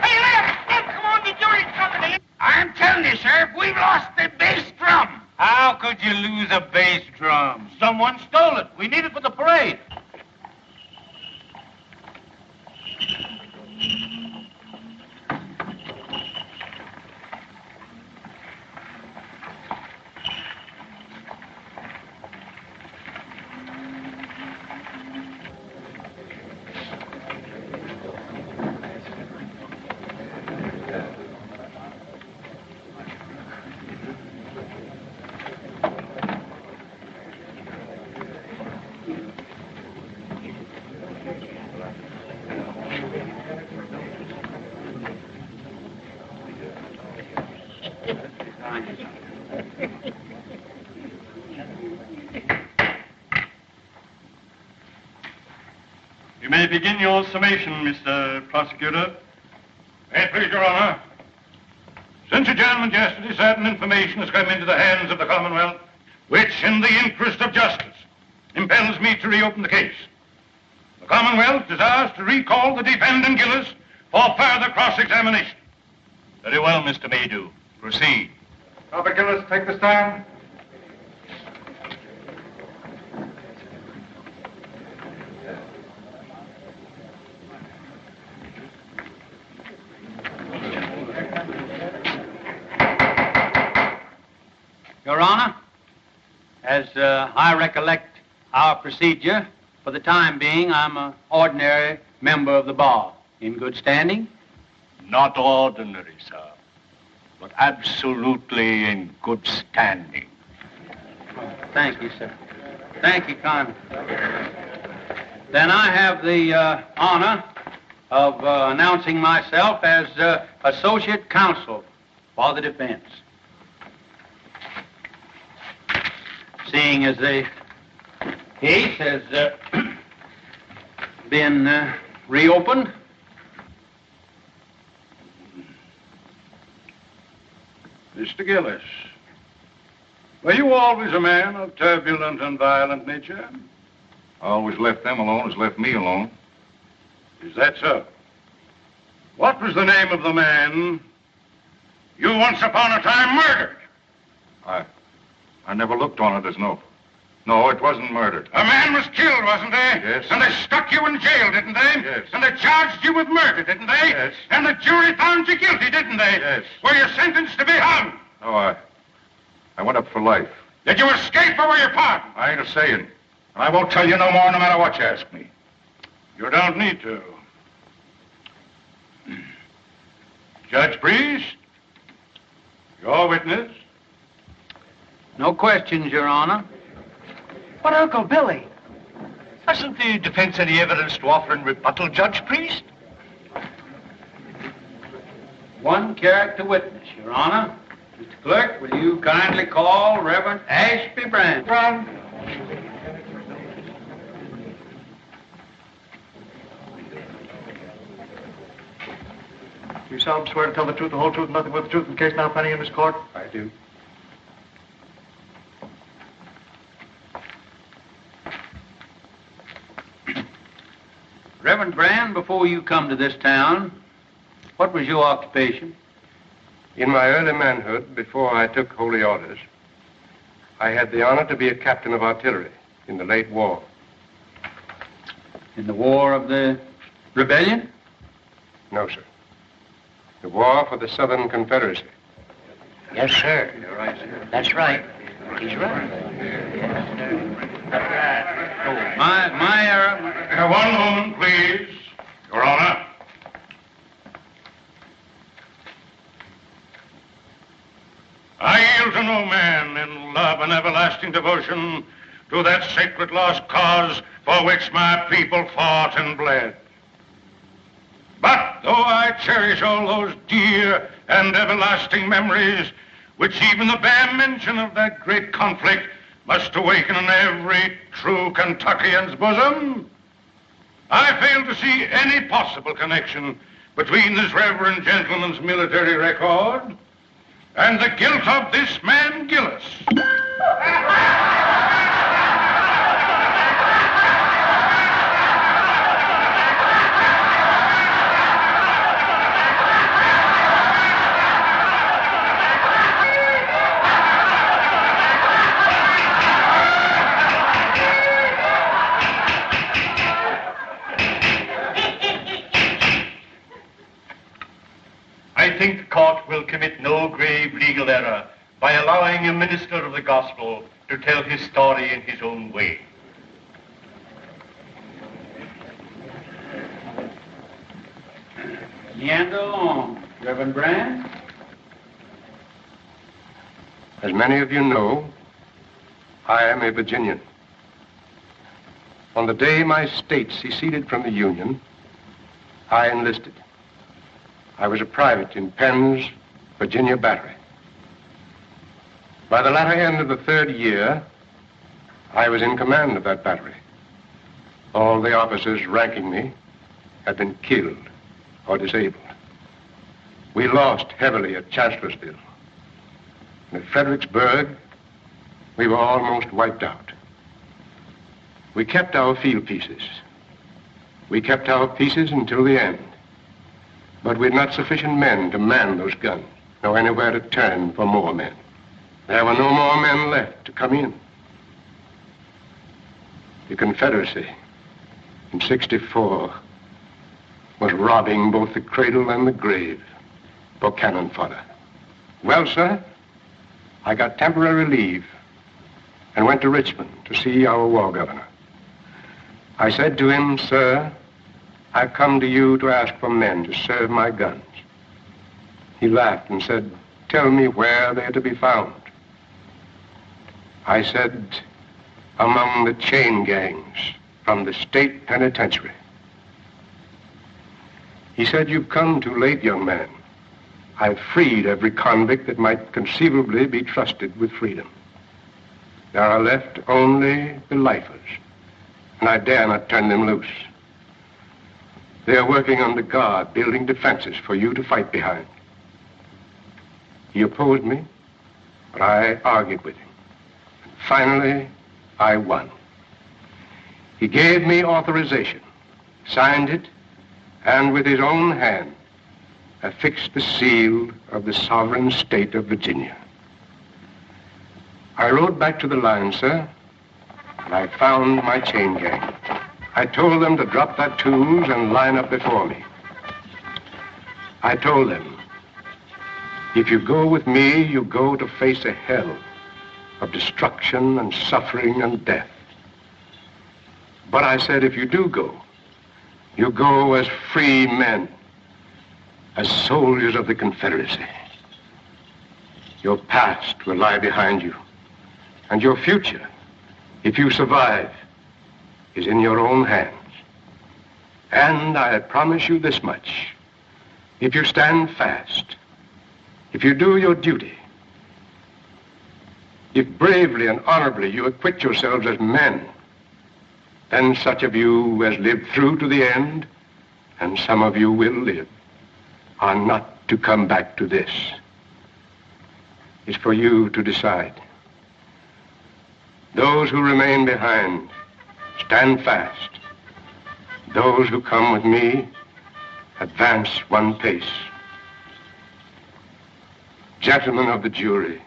Hey, Lem, come on, the jury's coming in. I'm telling you, Sheriff, we've lost the bass drum. How could you lose a bass drum? Someone stole it. We need it for the parade. You may begin your summation, Mr. Prosecutor. May it please Your Honor. Since adjournment yesterday, certain information has come into the hands of the Commonwealth, which, in the interest of justice, impels me to reopen the case. The Commonwealth desires to recall the defendant Gillis for further cross-examination. Very well, Mr. Maydew. Proceed. Robert Gillis, take the stand. Your Honor, as I recollect our procedure, for the time being, I'm an ordinary member of the bar. In good standing? Not ordinary, sir, but absolutely in good standing. Thank you, sir. Thank you kindly. Then I have the honor of announcing myself as Associate Counsel for the defense. Seeing as the case has been reopened, Mr. Gillis, were you always a man of turbulent and violent nature? Always left them alone as left me alone. Is that so? What was the name of the man you once upon a time murdered? I never looked on it as no, it wasn't murdered. A man was killed, wasn't he? Yes. And they stuck you in jail, didn't they? Yes. And they charged you with murder, didn't they? Yes. And the jury found you guilty, didn't they? Yes. Were you sentenced to be hung? No, I went up for life. Did you escape or were you pardoned? I ain't a-saying. And I won't tell you no more no matter what you ask me. You don't need to. Judge Priest, your witness. no questions, Your Honor. But, Uncle Billy, hasn't the defense any evidence to offer in rebuttal, Judge Priest? One character witness, Your Honor. Mr. Clerk, will you kindly call Reverend Ashby Brand? You solemnly swear to tell the truth, the whole truth, and nothing but the truth in the case now pending in this court? I do. Reverend Brand, before you come to this town, what was your occupation? In my early manhood, before I took holy orders, I had the honor to be a captain of artillery in the late war. In the War of the Rebellion? No, sir. The war for the Southern Confederacy. Yes, sir. You're right, sir. That's right. He's right. My error. One moment, please, Your Honor. I yield to no man in love and everlasting devotion to that sacred lost cause for which my people fought and bled. But though I cherish all those dear and everlasting memories, which even the bare mention of that great conflict must awaken in every true Kentuckian's bosom, I fail to see any possible connection between this reverend gentleman's military record and the guilt of this man, Gillis. I think the court will commit no grave legal error by allowing a minister of the gospel to tell his story in his own way. Meander along, Reverend Brand. As many of you know, I am a Virginian. On the day my state seceded from the Union, I enlisted. I was a private in Penn's Virginia Battery. By the latter end of the 3rd year, I was in command of that battery. All the officers ranking me had been killed or disabled. We lost heavily at Chancellorsville. And at Fredericksburg, we were almost wiped out. We kept our field pieces. We kept our pieces until the end. But we had not sufficient men to man those guns, nor anywhere to turn for more men. There were no more men left to come in. The Confederacy in '64 was robbing both the cradle and the grave for cannon fodder. Well, sir, I got temporary leave and went to Richmond to see our war governor. I said to him, "Sir, I've come to you to ask for men to serve my guns." He laughed and said, "Tell me where they're to be found." I said, "Among the chain gangs from the state penitentiary." He said, "You've come too late, young man. I've freed every convict that might conceivably be trusted with freedom. There are left only the lifers, and I dare not turn them loose. They are working under guard, building defenses for you to fight behind." He opposed me, but I argued with him. And finally, I won. He gave me authorization, signed it, and with his own hand, affixed the seal of the sovereign state of Virginia. I rode back to the line, sir, and I found my chain gang. I told them to drop their tools and line up before me. I told them, if you go with me, you go to face a hell of destruction and suffering and death. But I said, if you do go, you go as free men, as soldiers of the Confederacy. Your past will lie behind you, and your future, if you survive, is in your own hands. And I promise you this much. If you stand fast, if you do your duty, if bravely and honorably you acquit yourselves as men, then such of you as live through to the end, and some of you will live, are not to come back to this. It's for you to decide. Those who remain behind, stand fast. Those who come with me, advance one pace. Gentlemen of the jury,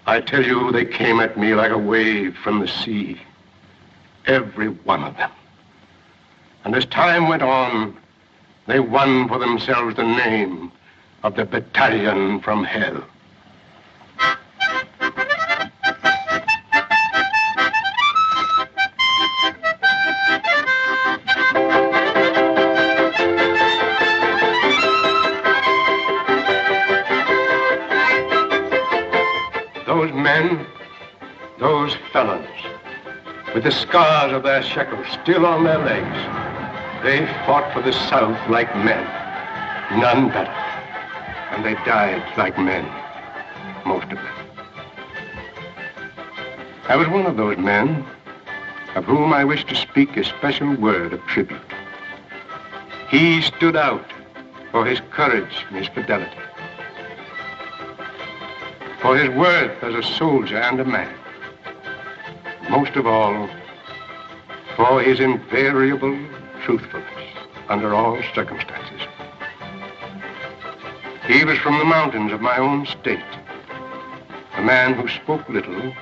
I tell you, they came at me like a wave from the sea, every one of them. And as time went on, they won for themselves the name of the battalion from hell. Those men, those felons, with the scars of their shekels still on their legs, they fought for the South like men, none better. And they died like men, most of them. I was one of those men of whom I wish to speak a special word of tribute. He stood out for his courage and his fidelity, for his worth as a soldier and a man. Most of all, for his invariable truthfulness under all circumstances. He was from the mountains of my own state, a man who spoke little,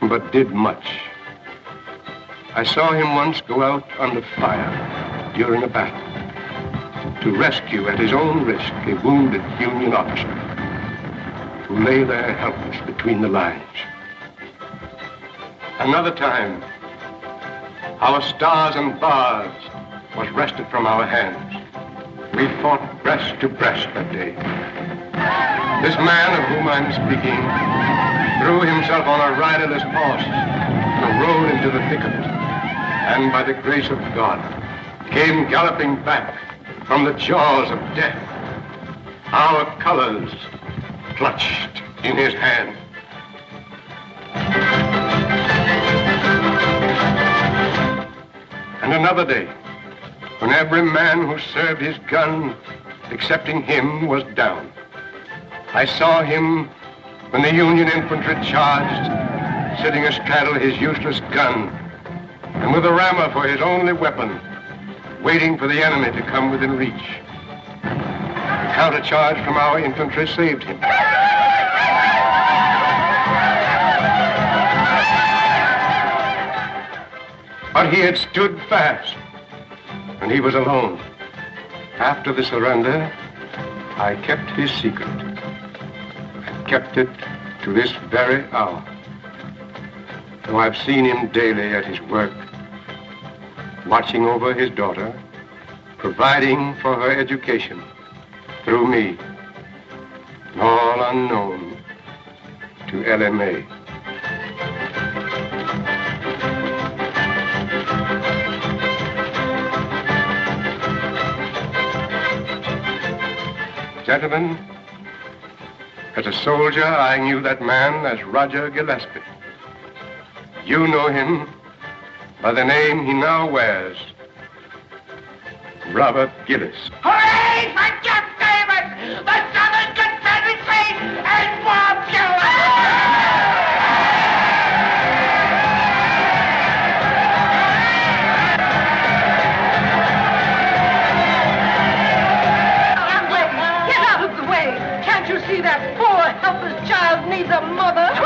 but did much. I saw him once go out under fire during a battle to rescue at his own risk a wounded Union officer who lay there helpless between the lines. Another time, our stars and bars was wrested from our hands. We fought breast to breast that day. This man of whom I'm speaking threw himself on a riderless horse and rode into the thick of it, and by the grace of God, came galloping back from the jaws of death, our colors clutched in his hand. And another day, when every man who served his gun, excepting him, was down, I saw him when the Union infantry charged, sitting astraddle his useless gun, and with a rammer for his only weapon, waiting for the enemy to come within reach. The countercharge from our infantry saved him. But he had stood fast, and he was alone. After the surrender, I kept his secret. I kept it to this very hour. Though I've seen him daily at his work, watching over his daughter, providing for her education through me, all unknown to LMA. Gentlemen, as a soldier, I knew that man as Roger Gillespie. You know him by the name he now wears, Robert Gillis. Hooray for Jeff Davis, the Southern Confederacy, and Bob Get out of the way! Can't you see that poor, helpless child needs a mother?